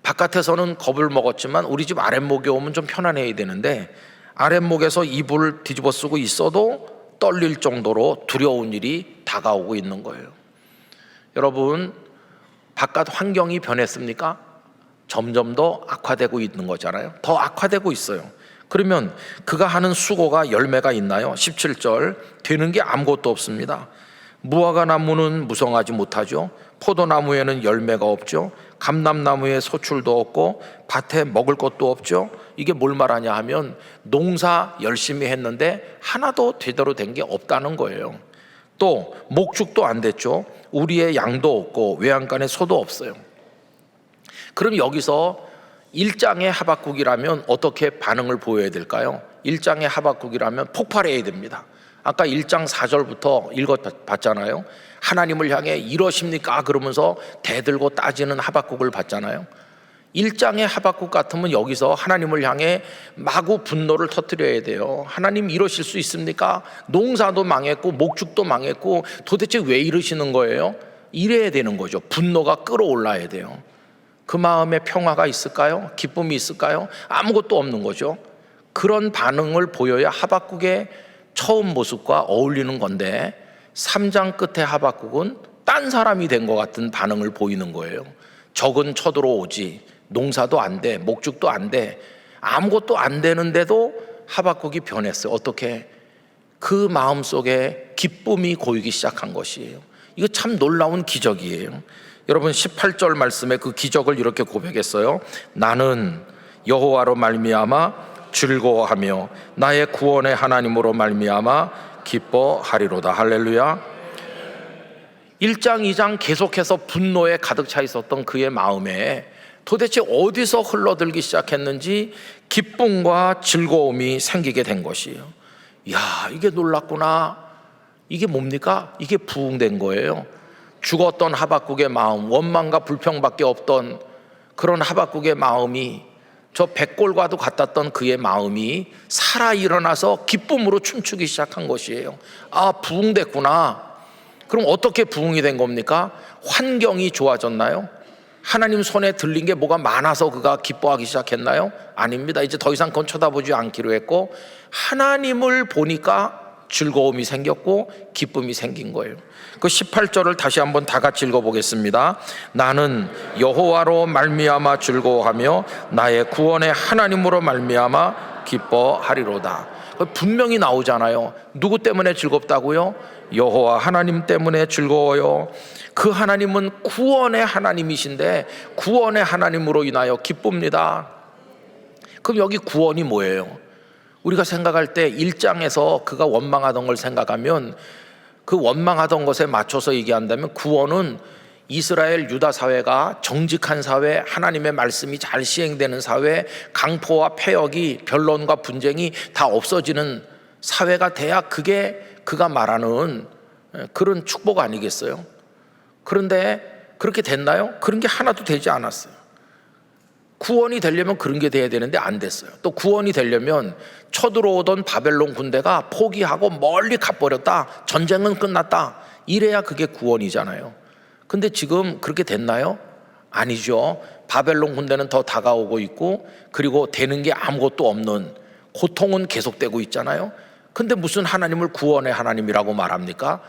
바깥에서는 겁을 먹었지만 우리 집 아랫목에 오면 좀 편안해야 되는데 아랫목에서 이불을 뒤집어 쓰고 있어도 떨릴 정도로 두려운 일이 다가오고 있는 거예요. 여러분, 바깥 환경이 변했습니까? 점점 더 악화되고 있는 거잖아요. 더 악화되고 있어요. 그러면 그가 하는 수고가 열매가 있나요? 17절, 되는 게 아무것도 없습니다. 무화과 나무는 무성하지 못하죠. 포도나무에는 열매가 없죠. 감람나무에 소출도 없고 밭에 먹을 것도 없죠. 이게 뭘 말하냐 하면 농사 열심히 했는데 하나도 제대로 된 게 없다는 거예요. 또 목축도 안 됐죠. 우리의 양도 없고 외양간에 소도 없어요. 그럼 여기서 1장의 하박국이라면 어떻게 반응을 보여야 될까요? 1장의 하박국이라면 폭발해야 됩니다. 아까 1장 4절부터 읽어봤잖아요. 하나님을 향해 이러십니까? 그러면서 대들고 따지는 하박국을 봤잖아요. 1장의 하박국 같으면 여기서 하나님을 향해 마구 분노를 터뜨려야 돼요. 하나님 이러실 수 있습니까? 농사도 망했고 목축도 망했고 도대체 왜 이러시는 거예요? 이래야 되는 거죠. 분노가 끌어올라야 돼요. 그 마음에 평화가 있을까요? 기쁨이 있을까요? 아무것도 없는 거죠. 그런 반응을 보여야 하박국의 처음 모습과 어울리는 건데 3장 끝에 하박국은 딴 사람이 된 것 같은 반응을 보이는 거예요. 적은 쳐들어오지, 농사도 안 돼, 목축도 안 돼, 아무것도 안 되는데도 하박국이 변했어요. 어떻게? 그 마음속에 기쁨이 고이기 시작한 것이에요. 이거 참 놀라운 기적이에요. 여러분 18절 말씀에 그 기적을 이렇게 고백했어요. 나는 여호와로 말미암아 즐거워하며 나의 구원의 하나님으로 말미암아 기뻐하리로다. 할렐루야. 1장 2장 계속해서 분노에 가득 차 있었던 그의 마음에 도대체 어디서 흘러들기 시작했는지 기쁨과 즐거움이 생기게 된 것이에요. 이야, 이게 놀랍구나. 이게 뭡니까? 이게 부흥된 거예요. 죽었던 하박국의 마음, 원망과 불평밖에 없던 그런 하박국의 마음이, 저 백골과도 같았던 그의 마음이 살아 일어나서 기쁨으로 춤추기 시작한 것이에요. 아, 부흥됐구나. 그럼 어떻게 부흥이 된 겁니까? 환경이 좋아졌나요? 하나님 손에 들린 게 뭐가 많아서 그가 기뻐하기 시작했나요? 아닙니다. 이제 더 이상 그건 쳐다보지 않기로 했고, 하나님을 보니까 즐거움이 생겼고 기쁨이 생긴 거예요. 그 18절을 다시 한번 다 같이 읽어보겠습니다. 나는 여호와로 말미암아 즐거워하며 나의 구원의 하나님으로 말미암아 기뻐하리로다. 분명히 나오잖아요. 누구 때문에 즐겁다고요? 여호와 하나님 때문에 즐거워요. 그 하나님은 구원의 하나님이신데 구원의 하나님으로 인하여 기쁩니다. 그럼 여기 구원이 뭐예요? 우리가 생각할 때 1장에서 그가 원망하던 걸 생각하면, 그 원망하던 것에 맞춰서 얘기한다면 구원은 이스라엘 유다 사회가 정직한 사회, 하나님의 말씀이 잘 시행되는 사회, 강포와 폐역이, 변론과 분쟁이 다 없어지는 사회가 돼야 그게 그가 말하는 그런 축복 아니겠어요? 그런데 그렇게 됐나요? 그런 게 하나도 되지 않았어요. 구원이 되려면 그런 게 돼야 되는데 안 됐어요. 또 구원이 되려면 쳐들어오던 바벨론 군대가 포기하고 멀리 가버렸다, 전쟁은 끝났다, 이래야 그게 구원이잖아요. 근데 지금 그렇게 됐나요? 아니죠. 바벨론 군대는 더 다가오고 있고, 그리고 되는 게 아무것도 없는 고통은 계속되고 있잖아요. 근데 무슨 하나님을 구원의 하나님이라고 말합니까?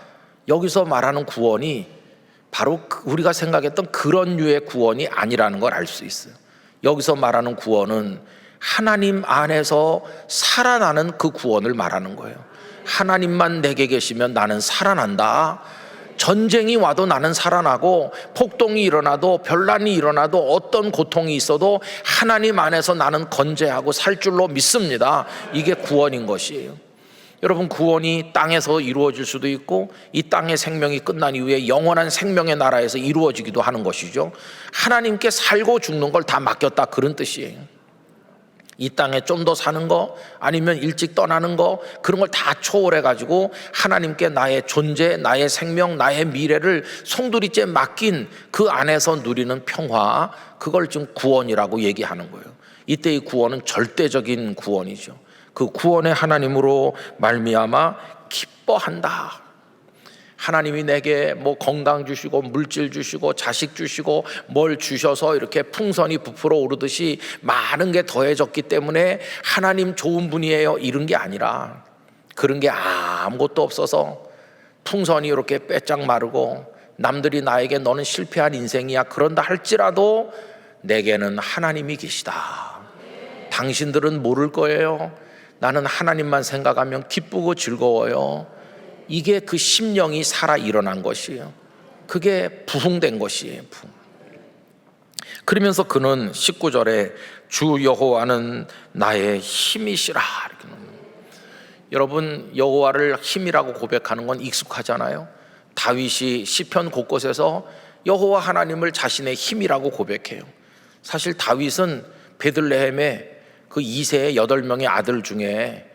여기서 말하는 구원이 바로 우리가 생각했던 그런 류의 구원이 아니라는 걸 알 수 있어요. 여기서 말하는 구원은 하나님 안에서 살아나는 그 구원을 말하는 거예요. 하나님만 내게 계시면 나는 살아난다. 전쟁이 와도 나는 살아나고, 폭동이 일어나도, 변란이 일어나도, 어떤 고통이 있어도 하나님 안에서 나는 건재하고 살 줄로 믿습니다. 이게 구원인 것이에요. 여러분, 구원이 땅에서 이루어질 수도 있고, 이 땅의 생명이 끝난 이후에 영원한 생명의 나라에서 이루어지기도 하는 것이죠. 하나님께 살고 죽는 걸 다 맡겼다, 그런 뜻이에요. 이 땅에 좀 더 사는 거, 아니면 일찍 떠나는 거, 그런 걸 다 초월해 가지고 하나님께 나의 존재, 나의 생명, 나의 미래를 송두리째 맡긴 그 안에서 누리는 평화, 그걸 지금 구원이라고 얘기하는 거예요. 이때의 구원은 절대적인 구원이죠. 그 구원의 하나님으로 말미암아 기뻐한다. 하나님이 내게 뭐 건강 주시고 물질 주시고 자식 주시고 뭘 주셔서 이렇게 풍선이 부풀어 오르듯이 많은 게 더해졌기 때문에 하나님 좋은 분이에요, 이런 게 아니라, 그런 게 아무것도 없어서 풍선이 이렇게 빼짝 마르고 남들이 나에게 너는 실패한 인생이야 그런다 할지라도 내게는 하나님이 계시다. 당신들은 모를 거예요. 나는 하나님만 생각하면 기쁘고 즐거워요. 이게 그 심령이 살아 일어난 것이에요. 그게 부흥된 것이에요. 그러면서 그는 19절에 주 여호와는 나의 힘이시라. 여러분, 여호와를 힘이라고 고백하는 건 익숙하잖아요. 다윗이 시편 곳곳에서 여호와 하나님을 자신의 힘이라고 고백해요. 사실 다윗은 베들레헴에 그 2세의 8명의 아들 중에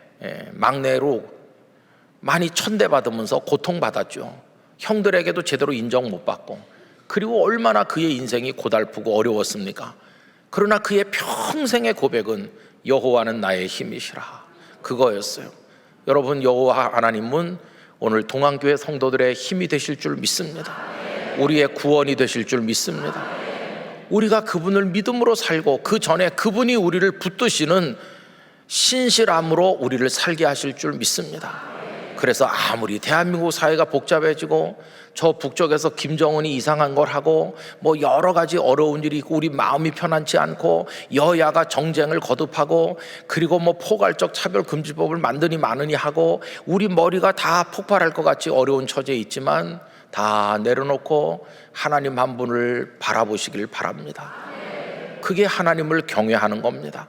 막내로 많이 천대받으면서 고통받았죠. 형들에게도 제대로 인정 못 받고, 그리고 얼마나 그의 인생이 고달프고 어려웠습니까? 그러나 그의 평생의 고백은 여호와는 나의 힘이시라, 그거였어요. 여러분, 여호와 하나님은 오늘 동안교회 성도들의 힘이 되실 줄 믿습니다. 우리의 구원이 되실 줄 믿습니다. 우리가 그분을 믿음으로 살고 그 전에 그분이 우리를 붙드시는 신실함으로 우리를 살게 하실 줄 믿습니다. 그래서 아무리 대한민국 사회가 복잡해지고 저 북쪽에서 김정은이 이상한 걸 하고 뭐 여러 가지 어려운 일이 있고 우리 마음이 편안치 않고 여야가 정쟁을 거듭하고 그리고 뭐 포괄적 차별금지법을 만드니 마느니 하고 우리 머리가 다 폭발할 것 같이 어려운 처지에 있지만 다 내려놓고 하나님 한 분을 바라보시길 바랍니다. 그게 하나님을 경외하는 겁니다.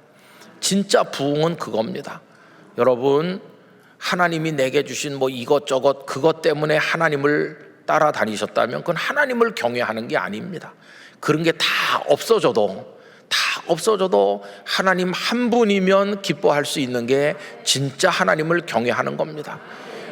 진짜 부흥은 그겁니다. 여러분, 하나님이 내게 주신 뭐 이것저것 그것 때문에 하나님을 따라다니셨다면 그건 하나님을 경외하는 게 아닙니다. 그런 게 다 없어져도 하나님 한 분이면 기뻐할 수 있는 게 진짜 하나님을 경외하는 겁니다.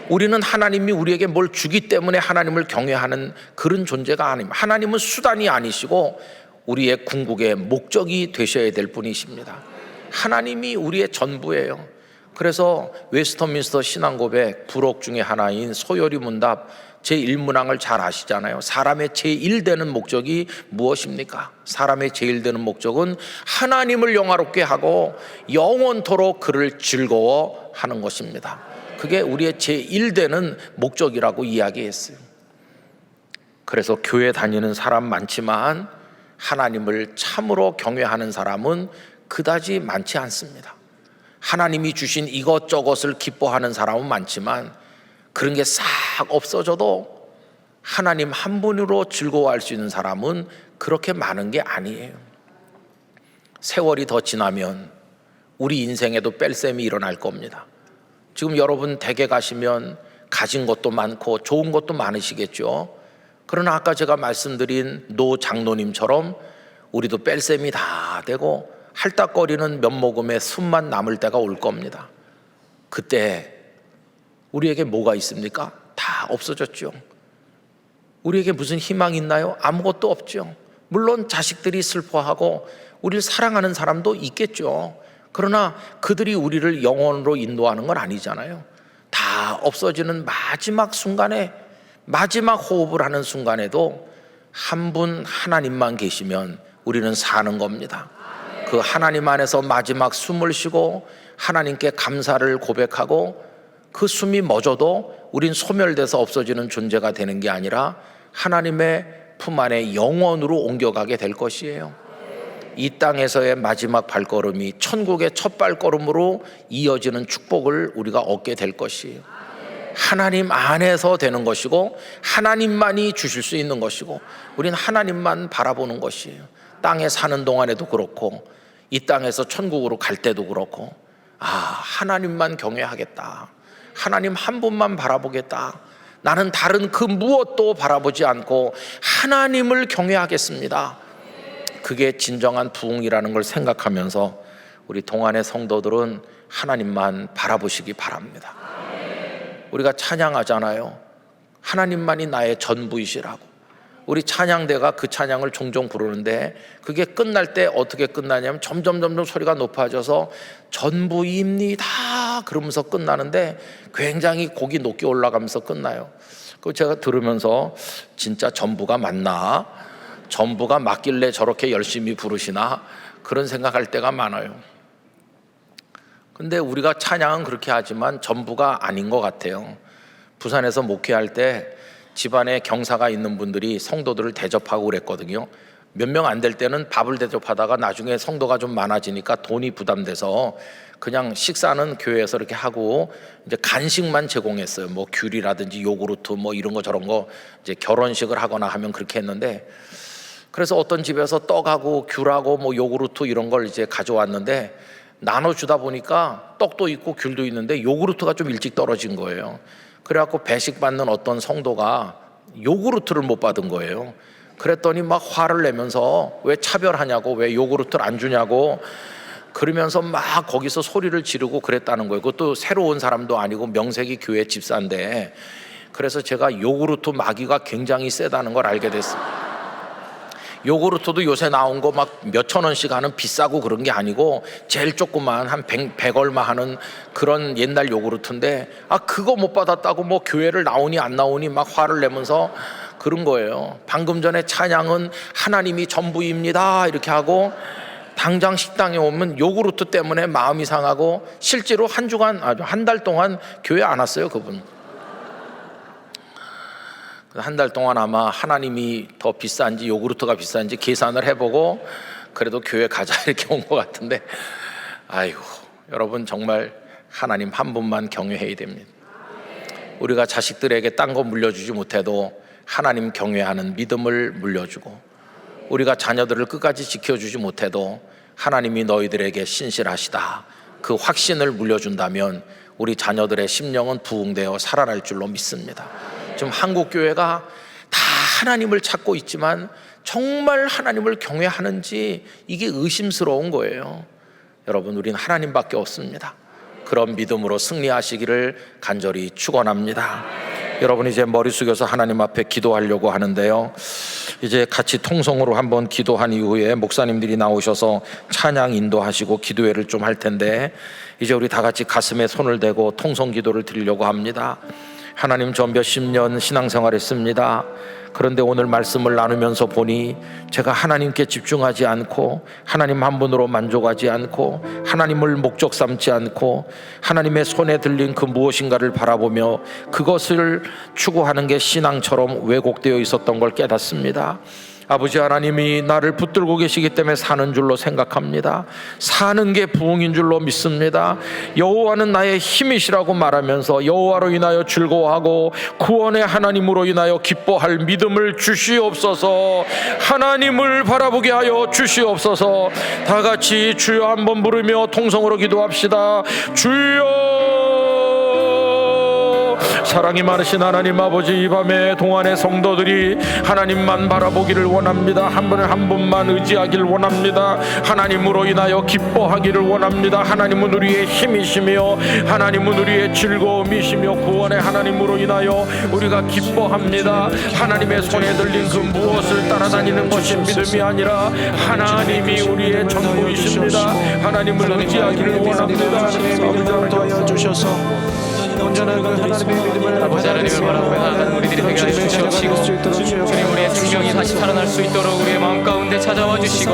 우리는 하나님이 우리에게 뭘 주기 때문에 하나님을 경외하는 그런 존재가 아닙니다. 하나님은 수단이 아니시고 우리의 궁극의 목적이 되셔야 될 분이십니다. 하나님이 우리의 전부예요. 그래서 웨스터민스터 신앙고백 부록 중에 하나인 소요리 문답 제1문항을 잘 아시잖아요. 사람의 제1되는 목적이 무엇입니까? 사람의 제1되는 목적은 하나님을 영화롭게 하고 영원토록 그를 즐거워하는 것입니다. 그게 우리의 제1되는 목적이라고 이야기했어요. 그래서 교회 다니는 사람 많지만 하나님을 참으로 경외하는 사람은 그다지 많지 않습니다. 하나님이 주신 이것저것을 기뻐하는 사람은 많지만 그런 게 싹 없어져도 하나님 한 분으로 즐거워할 수 있는 사람은 그렇게 많은 게 아니에요. 세월이 더 지나면 우리 인생에도 뺄셈이 일어날 겁니다. 지금 여러분 댁에 가시면 가진 것도 많고 좋은 것도 많으시겠죠. 그러나 아까 제가 말씀드린 노 장로님처럼 우리도 뺄셈이 다 되고 할딱거리는 면모금에 숨만 남을 때가 올 겁니다. 그때 우리에게 뭐가 있습니까? 다 없어졌죠. 우리에게 무슨 희망이 있나요? 아무것도 없죠. 물론 자식들이 슬퍼하고 우리를 사랑하는 사람도 있겠죠. 그러나 그들이 우리를 영원으로 인도하는 건 아니잖아요. 다 없어지는 마지막 순간에, 마지막 호흡을 하는 순간에도 한 분 하나님만 계시면 우리는 사는 겁니다. 그 하나님 안에서 마지막 숨을 쉬고 하나님께 감사를 고백하고 그 숨이 멎어도 우린 소멸돼서 없어지는 존재가 되는 게 아니라 하나님의 품 안에 영원으로 옮겨가게 될 것이에요. 이 땅에서의 마지막 발걸음이 천국의 첫 발걸음으로 이어지는 축복을 우리가 얻게 될 것이에요. 하나님 안에서 되는 것이고 하나님만이 주실 수 있는 것이고 우린 하나님만 바라보는 것이에요. 땅에 사는 동안에도 그렇고 이 땅에서 천국으로 갈 때도 그렇고 하나님만 경외하겠다. 하나님 한 분만 바라보겠다. 나는 다른 그 무엇도 바라보지 않고 하나님을 경외하겠습니다. 그게 진정한 부흥이라는 걸 생각하면서 우리 동안의 성도들은 하나님만 바라보시기 바랍니다. 우리가 찬양하잖아요. 하나님만이 나의 전부이시라고. 우리 찬양대가 그 찬양을 종종 부르는데 그게 끝날 때 어떻게 끝나냐면 점점 소리가 높아져서 전부입니다 그러면서 끝나는데 굉장히 곡이 높게 올라가면서 끝나요. 그 제가 들으면서 진짜 전부가 맞나? 전부가 맞길래 저렇게 열심히 부르시나? 그런 생각할 때가 많아요. 근데 우리가 찬양은 그렇게 하지만 전부가 아닌 것 같아요. 부산에서 목회할 때 집안에 경사가 있는 분들이 성도들을 대접하고 그랬거든요. 몇 명 안 될 때는 밥을 대접하다가 나중에 성도가 좀 많아지니까 돈이 부담돼서 그냥 식사는 교회에서 이렇게 하고 이제 간식만 제공했어요. 뭐 귤이라든지 요구르트 뭐 이런 거 저런 거 이제 결혼식을 하거나 하면 그렇게 했는데 그래서 어떤 집에서 떡하고 귤하고 뭐 요구르트 이런 걸 이제 가져왔는데 나눠주다 보니까 떡도 있고 귤도 있는데 요구르트가 좀 일찍 떨어진 거예요. 그래갖고 배식 받는 어떤 성도가 요구르트를 못 받은 거예요. 그랬더니 막 화를 내면서 왜 차별하냐고, 왜 요구르트를 안 주냐고 그러면서 막 거기서 소리를 지르고 그랬다는 거예요. 그것도 새로 온 사람도 아니고 명색이 교회 집사인데. 그래서 제가 요구르트 마귀가 굉장히 세다는 걸 알게 됐습니다. 요구르트도 요새 나온 거 막 몇천 원씩 하는 비싸고 그런 게 아니고 제일 조그만 한 100 얼마 하는 그런 옛날 요구르트인데 그거 못 받았다고 뭐 교회를 나오니 안 나오니 막 화를 내면서 그런 거예요. 방금 전에 찬양은 하나님이 전부입니다 이렇게 하고, 당장 식당에 오면 요구르트 때문에 마음이 상하고 실제로 한 주간, 한 달 동안 교회 안 왔어요. 그분 한 달 동안 아마 하나님이 더 비싼지 요구르트가 비싼지 계산을 해보고 그래도 교회 가자 이렇게 온 것 같은데, 아이고 여러분, 정말 하나님 한 분만 경외해야 됩니다. 우리가 자식들에게 딴 거 물려주지 못해도 하나님 경외하는 믿음을 물려주고, 우리가 자녀들을 끝까지 지켜주지 못해도 하나님이 너희들에게 신실하시다 그 확신을 물려준다면 우리 자녀들의 심령은 부흥되어 살아날 줄로 믿습니다. 지금 한국 교회가 다 하나님을 찾고 있지만 정말 하나님을 경외하는지 이게 의심스러운 거예요. 여러분, 우리는 하나님밖에 없습니다. 그런 믿음으로 승리하시기를 간절히 축원합니다. 여러분, 이제 머리 숙여서 하나님 앞에 기도하려고 하는데요, 이제 같이 통성으로 한번 기도한 이후에 목사님들이 나오셔서 찬양 인도하시고 기도회를 좀 할 텐데, 이제 우리 다 같이 가슴에 손을 대고 통성 기도를 드리려고 합니다. 하나님, 저 몇십 년 신앙생활 했습니다. 그런데 오늘 말씀을 나누면서 보니 제가 하나님께 집중하지 않고 하나님 한 분으로 만족하지 않고 하나님을 목적 삼지 않고 하나님의 손에 들린 그 무엇인가를 바라보며 그것을 추구하는 게 신앙처럼 왜곡되어 있었던 걸 깨닫습니다. 아버지 하나님이 나를 붙들고 계시기 때문에 사는 줄로 생각합니다. 사는 게 부흥인 줄로 믿습니다. 여호와는 나의 힘이시라고 말하면서 여호와로 인하여 즐거워하고 구원의 하나님으로 인하여 기뻐할 믿음을 주시옵소서. 하나님을 바라보게 하여 주시옵소서. 다 같이 주여 한번 부르며 통성으로 기도합시다. 주여. 사랑이 많으신 하나님 아버지, 이 밤에 동안의 성도들이 하나님만 바라보기를 원합니다. 한 분을 한 분만 의지하기를 원합니다. 하나님으로 인하여 기뻐하기를 원합니다. 하나님은 우리의 힘이시며 하나님은 우리의 즐거움이시며 구원의 하나님으로 인하여 우리가 기뻐합니다. 하나님의 손에 들린 그 무엇을 따라다니는 것이 믿음이 아니라 하나님이 우리의 전부이십니다. 하나님을 의지하기를 원합니다. 믿음을 더하여 주셔서 온전한 그 하나님의 믿음을 아버지 하나님을 바라보며 나아가는 우리들이 되게 하여 주시옵시고, 주님, 우리의 생명이 다시 살아날 수 있도록 우리의 마음 가운데 찾아와 주시고,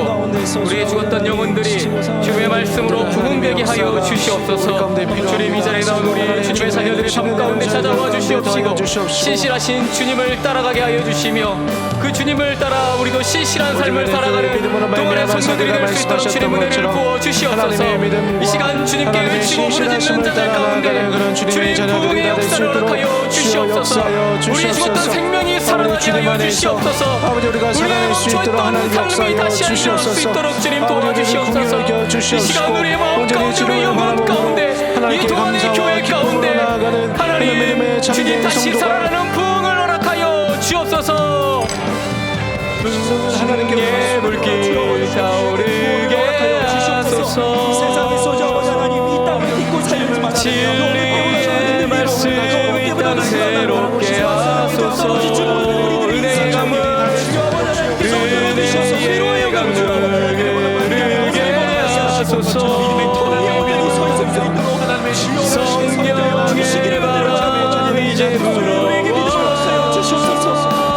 우리의 죽었던 영혼들이 주의 말씀으로 부흥되게 하여 주시옵소서. 주님, 이 자리에 나온 우리 주님의 자녀들의 삶 가운데 찾아와 주시옵시고, 신실하신 주님을 따라가게 하여 주시며 그 주님을 따라 우리도 신실한 삶을 살아가는 동안의 성도들이 될 수 있도록 주님 은혜를 부어 주시옵소서. 이 시간 주님께 외치고 부르짖는 자들 가운데 주님 부흥의 역사를 허락하여 주시옵소서. 우리의 죽었던 생명이 살아나게 하여 주시옵소서. 우리의 멈춰있던 삶이 다시 일어날 수 있도록 주님 도와주시옵소서. 이 시간 우리의 마음 가운데, 우리의 영혼 가운데, 이 동안의 교회 가운데 하나님, 주님 다시 살아나는 부흥을 허락하여 주옵소서. 하나님의 물길 타오르게 하소서. 진리의 말씀이 땅 새롭게 하소서. 은혜의 강물, 은혜의 강물 흐르게 하소서. 성령의 바람 이제 불어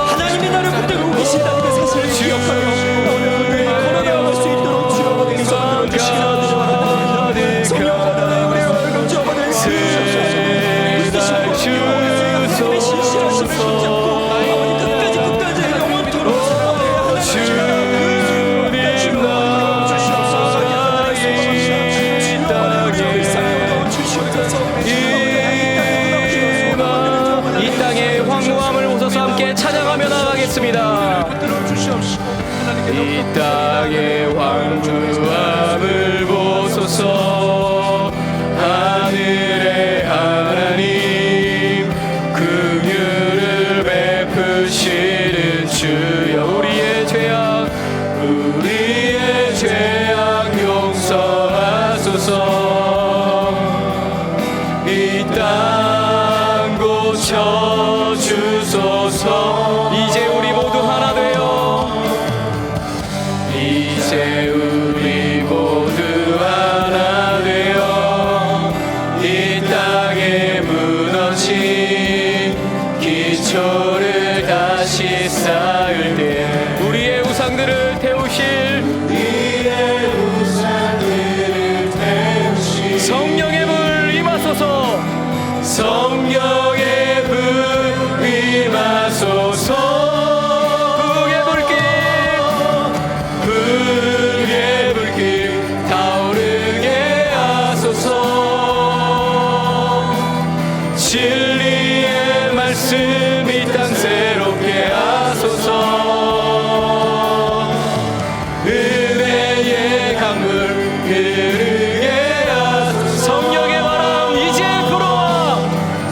하나님이 나를 붙들고 계신다는 그 사실을 기억하며 오늘 걸어나갈 수 있도록 주여 성령을 주시옵소서. 성령을 우리의 얼굴 접어들 주님 나의 흐르게 하소서. 성령의 바람 이제 불어와.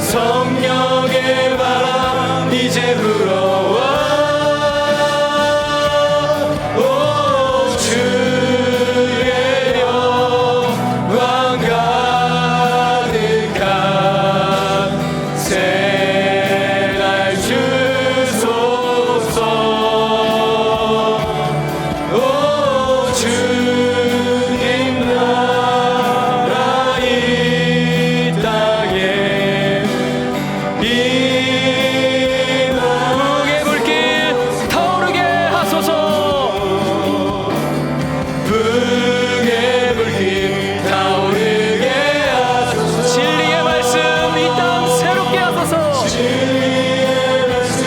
성령의 바람 이제 불어와. 오 주의 영광 가득한 새날 주소서. 오 주님 나라 이 땅에 북의 불길 타오르게 하소서. 북의 불길 타오르게 하소서. 진리의 말씀 이 땅 새롭게 하소서. 진리의 말씀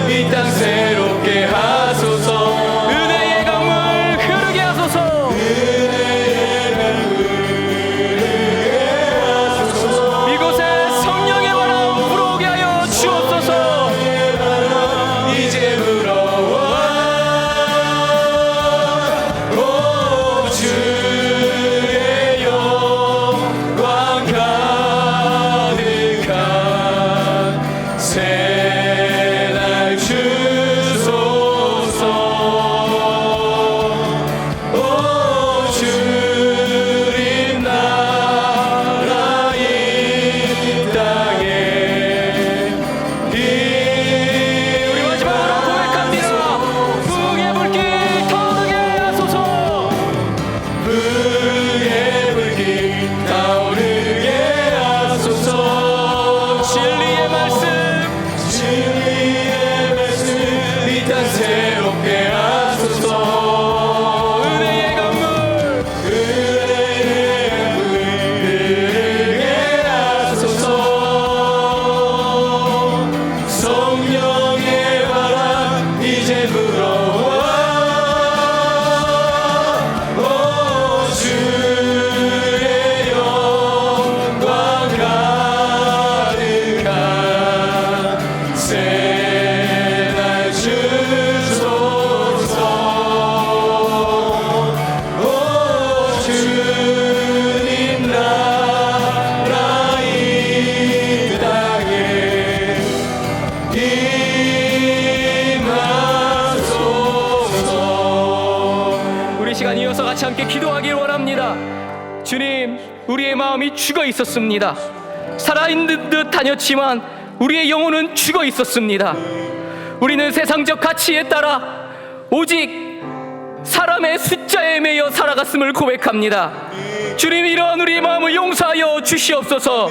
이 땅 새롭게 하소서. 은혜의 강물 흐르게 하소서. 이곳에 성령의 바람 불어오게 하여 주옵소서. 이제 불어와. 오 주의 영광 가득한 새날 주소서. 오 주님 나라 이 땅에 우리 마지막으로 고백합니다. 북의 불길 타오르게 하소서. 북의 불길 타오르게 하소서. 진리의 말씀 이 땅 새롭게 하소서. 은혜의 강물 흐르게 하소서. 성령의 바람 이제 불어와. 오 주의 영광 가득한 새날 주소서. 오 주님 나라 이 땅에 임하소서. 우리 시간 이어서 같이 함께 기도하길 원합니다. 주님, 우리의 마음이 죽어 있었습니다. 살아있는 듯 다녔지만 우리의 영혼은 죽어 있었습니다. 우리는 세상적 가치에 따라 오직 사람의 숫자에 매여 살아갔음을 고백합니다. 주님, 이러한 우리의 마음을 용서하여 주시옵소서.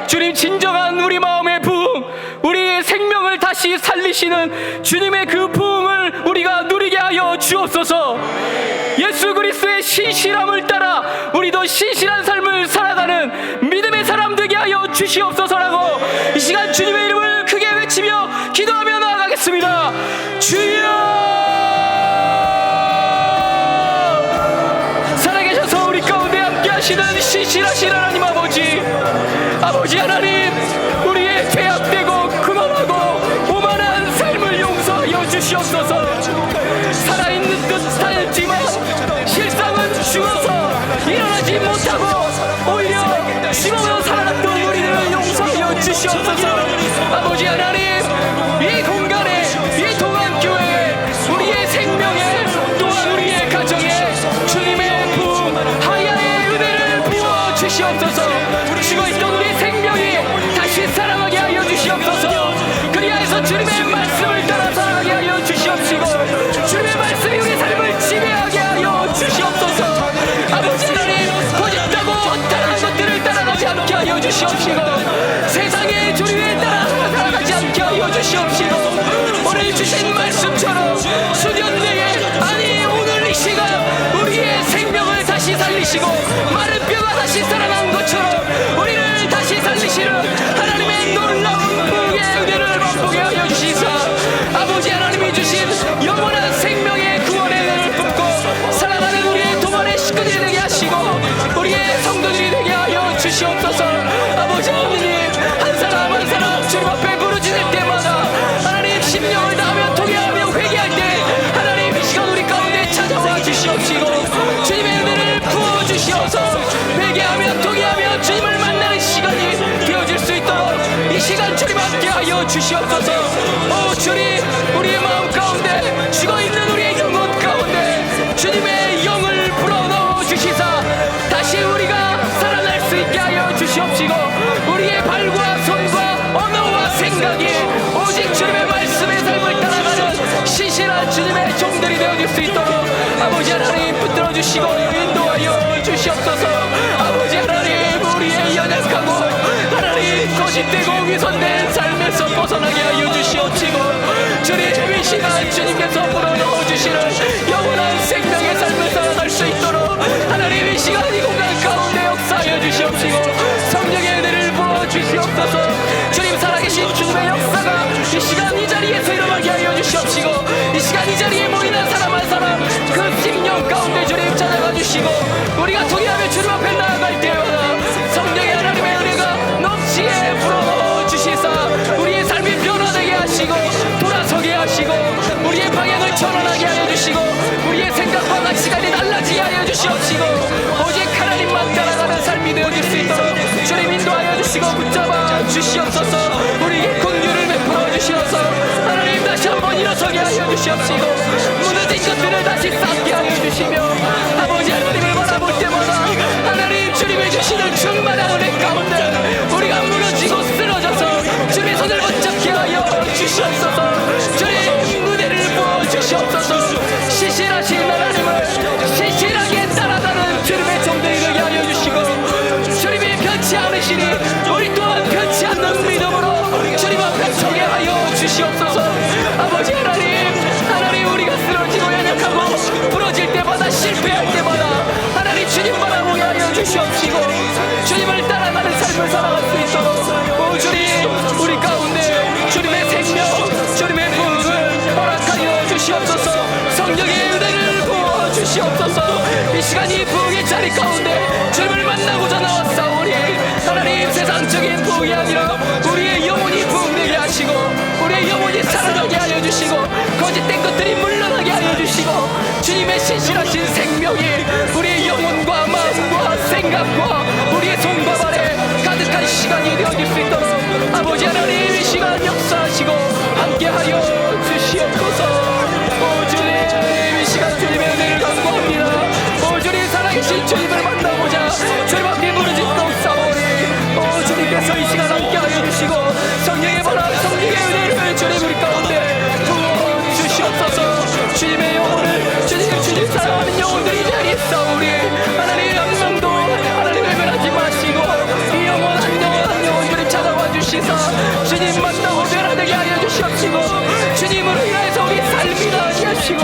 주님, 진정한 우리 마음의 부흥, 우리의 생명을 다시 살리시는 주님의 그 부흥을 우리가 누리게 하여 주옵소서. 예수 그리스도의 신실함을 따라 우리도 신실한 삶을 살아가는 믿음의 사람 되게 하여 주시옵소서라고 이 시간 주님의 이름을 크게 외치며 기도하며 나아가겠습니다. 주여, 살아계셔서 우리 가운데 함께 하시는 신실하신 하나님 아버지, 아버지 하나님, 우리의 죄악되고 그만하고 오만한 삶을 용서하여 주시옵소서. 살아있는 듯 살지만 실상은 죽어서 일어나지 못하고 오히려 죽어서 살아났던 우리를 용서하여 주시옵소서. 아버지 하나님, 이 공간에, 이 동안교회에, 우리의 생명에, 또한 우리의 가정에 주님의 부흥 하야의 은혜를 부어 주시옵소서. 죽어있던 우리의 생명이 다시 살아나게 하여 주시옵소서. 그리하여서 주님의 말씀을 따라 살아가게 하여 주시옵시고 주님의 말씀이 우리 삶을 지배하게 하여 주시옵소서. 아버지 하나님, 거짓되고 허탄한 것들을 따라가지 않게 하여 주시옵시고 세상의 조류에 따라 살아가지 않게 하여 주시옵시고 오늘 주신 말씀처럼 수년 내에, 아니 오늘 이 시간 우리의 생명을 다시 살리시고 마른 뼈가 다시 살아난 것처럼 우리를 다시 살리시는 하나님의 놀라운 부흥의 은혜를 맛보게 하여 주시사 아버지 하나님이 주신 영원한 생명의 구원의 은혜를 품고 살아가는 우리의 동안의 식구들이 되게 하시고 우리의 성도들이 되게 하여 주시옵소서. 아버지 하나님, 한 사람 한 사람 주님 앞에 부르짖을 때마다 하나님 심령을 다하며 통회하며 회개할 때 하나님 이 시간 우리 가운데 찾아와 주시옵시고 주님의 은혜를 부어주시옵소서. 주시옵소서. 오 주님, 우리의 마음 가운데 죽어있는 우리의 영혼 가운데 주님의 영을 불어넣어 주시사 다시 우리가 살아날 수 있게 하여 주시옵시고, 우리의 발과 손과 언어와 생각이 오직 주님의 말씀의 삶을 따라가는 신실한 주님의 종들이 되어줄 수 있도록 아버지 하나님 붙들어 주시고 인도하여 주시옵소서. 아버지 하나님, 우리의 연약하고 하나님 거짓되고 위선된 삶에서 벗어나게 하여 주시옵시고, 주님 이 시간 주님께서 불어넣어 주시는 영원한 생명의 삶을 살아갈 수 있도록 하나님 이 시간 이 공간 가운데 역사하여 주시옵시고, 성령의 은혜를 부어 주시옵소서. 주님 살아계신 주님의 역사가 이 시간 이 자리에서 일어나게 하여 주시옵시고, 이 시간 이 자리에 모이는 사람 한 사람 그 심령 가운데 주님 찾아가 주시고, 우리가 통일하며 주님 앞에 나아갈 때마다 성령의 하나님의 은혜가 넘치게 불어넣어 주시사 우리의 삶이 변화되게 하시고 돌아서게 하시고 우리의 방향을 전환하게 하여 주시고 우리의 생각과 가치관이 달라지게 하여 주시옵시고, 오직 하나님만 따라가는 삶이 되어질 수 있도록 주님 인도하여 주시고 붙잡아 주시옵소서. 우리에게 긍휼을 베풀어 주시옵소서. 하나님 다시 한번 일어서게 하여 주시옵시고, 무너진 것들을 다시 쌓게 하여 주시며 아버지 하나님을 바라볼 때마다 하나님 주님의 주시는 충만한 은혜 가운데 우리가 무너지고 쓰러져서 주님의 손을 붙잡게 하여 주시옵소서. 주님 은혜를 부어 주시옵소서. 신실하신 하나님을 신실하게 따라가는 주님의 종들이 되게 하여 주시고, 주님이 편치 않으시니 우리 또한 편치 않는 믿음으로 주님 앞에 서게 하여 주시옵소서. 아버지 하나님 우리가 쓰러지고 연약하고 부러질 때마다 실패할 때마다 하나님 주님 바라보게 하여 주시옵시고, 주님을 따라가는 삶을 살아갈 수 있도록 오 주님 우리 가운데 주님의 생명 주님의 부흥을 허락하여 주시옵소서. 성령의 은혜를 부어 주시옵소서. 이 시간 이 부흥의 자리 가운데 주님을 만나고자 나왔사오니 하나님 세상적인 부흥이 아니라 우리의 영혼이 부흥되게 하시고 우리의 영혼이 살아나게 하여 주시고 거짓된 것들이 물러나게 하여 주시고 주님의 신실하신 생명이 우리의 영혼과 마음과 생각과 우리의 손과 발에 가득한 시간이 되어질 수 있도록 아버지 하나님 이 시간 역사하시고 함께하여 주시옵소서. 오 주님 이 시간 주님의 은혜를 간구합니다. 오 주님 살아계신 주님을 만나보자 주님 앞에 무너지고 싸우니 오 주님께서 이 시간 함께하여 주시고 성령의 바람 성령의 은혜를 주님 우리 가운데 부어 주시옵소서. 주님의 영혼을 주님 사랑하는 영혼들이 이 자리에 싸우니 하나님 한 명도 하나님을 변하지 마시고 이 영혼 한 영혼들이 찾아와 주시사 주님 만나고 변화되게 하여 주시옵시고 주님으로 인하여서 우리 삶이 나게 하시고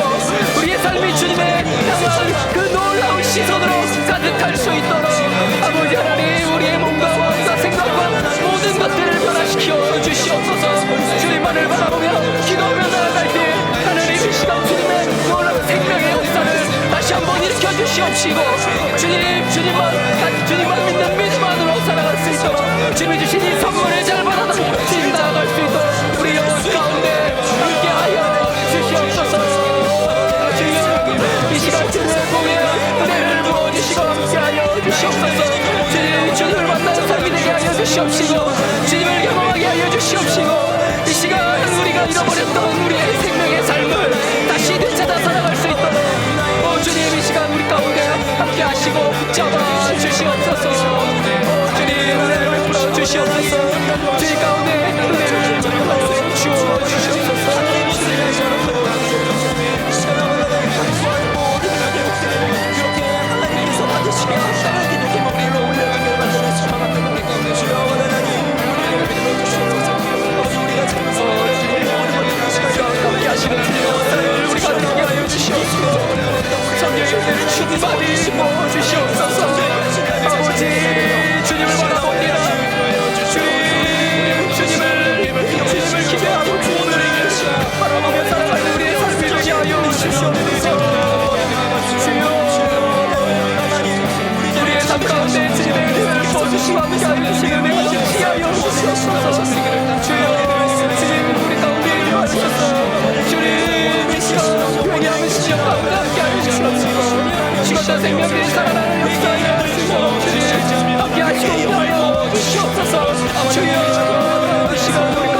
우리의 삶이 주님의 향한 그 놀라운 시선으로 가득할 수 있도록 아버지 하나님 우리의 몸과 마음과 생각과 모든 것들을 변화시켜 주시옵소서. 주님만을 바라보며 기도하며 나아갈 때 하나님 이 시간 주님의 놀라운 생명의 역사를 다시 한번 일으켜 주시옵시고 주님만 믿는 믿음만으로 살아갈 수 있도록 주님이 주신 이 선물을 잘 받아서 주님 나아갈 수 있도록 우리 영혼 가운데 함께하여 주시옵소서. 주님 이 시간 주님의 공에 은혜를 부어주시고 함께하여 주시옵소서. 주님을 만나는 삶이 되게 하여 주시옵시고 주님을 경험하게 하여 주시옵시고 이 시간 우리가 잃어버렸던 우리의 생명의 삶을 다시 되찾아 살아갈 수 있도록 오 주님 이 시간 우리 가운데 함께 하시고 붙잡아 주시옵소서. 오 주님 은혜를 베풀어 주시옵소서. 주님 가운데 은혜를 베풀어 주시옵소서. 함께 하시는 주님 역사를 우리 가득하게 하여 주시옵소서. 성령의 은혜를 충만히 부어 주시옵소서. 아버지 주님을 바라봅니다. 주님을 기대하고 주님을 바라보며 살아가는 우리의 삶이 되게 하여 주시옵소서. 주여 우리의 삶 가운데 주님의 은혜를 부어주시고 함께하여 주시는 은혜가 넘치게 하여 주시옵소서. 주님 우리 가운데 임하소서. 주님 이 시간 회개하는 시간 가운데 함께하여 주시옵소서. 죽었던 생명들이 살아나는 역사에 하시고 주님 함께하시고 임하여 주시옵소서. 주여 이 시간 우리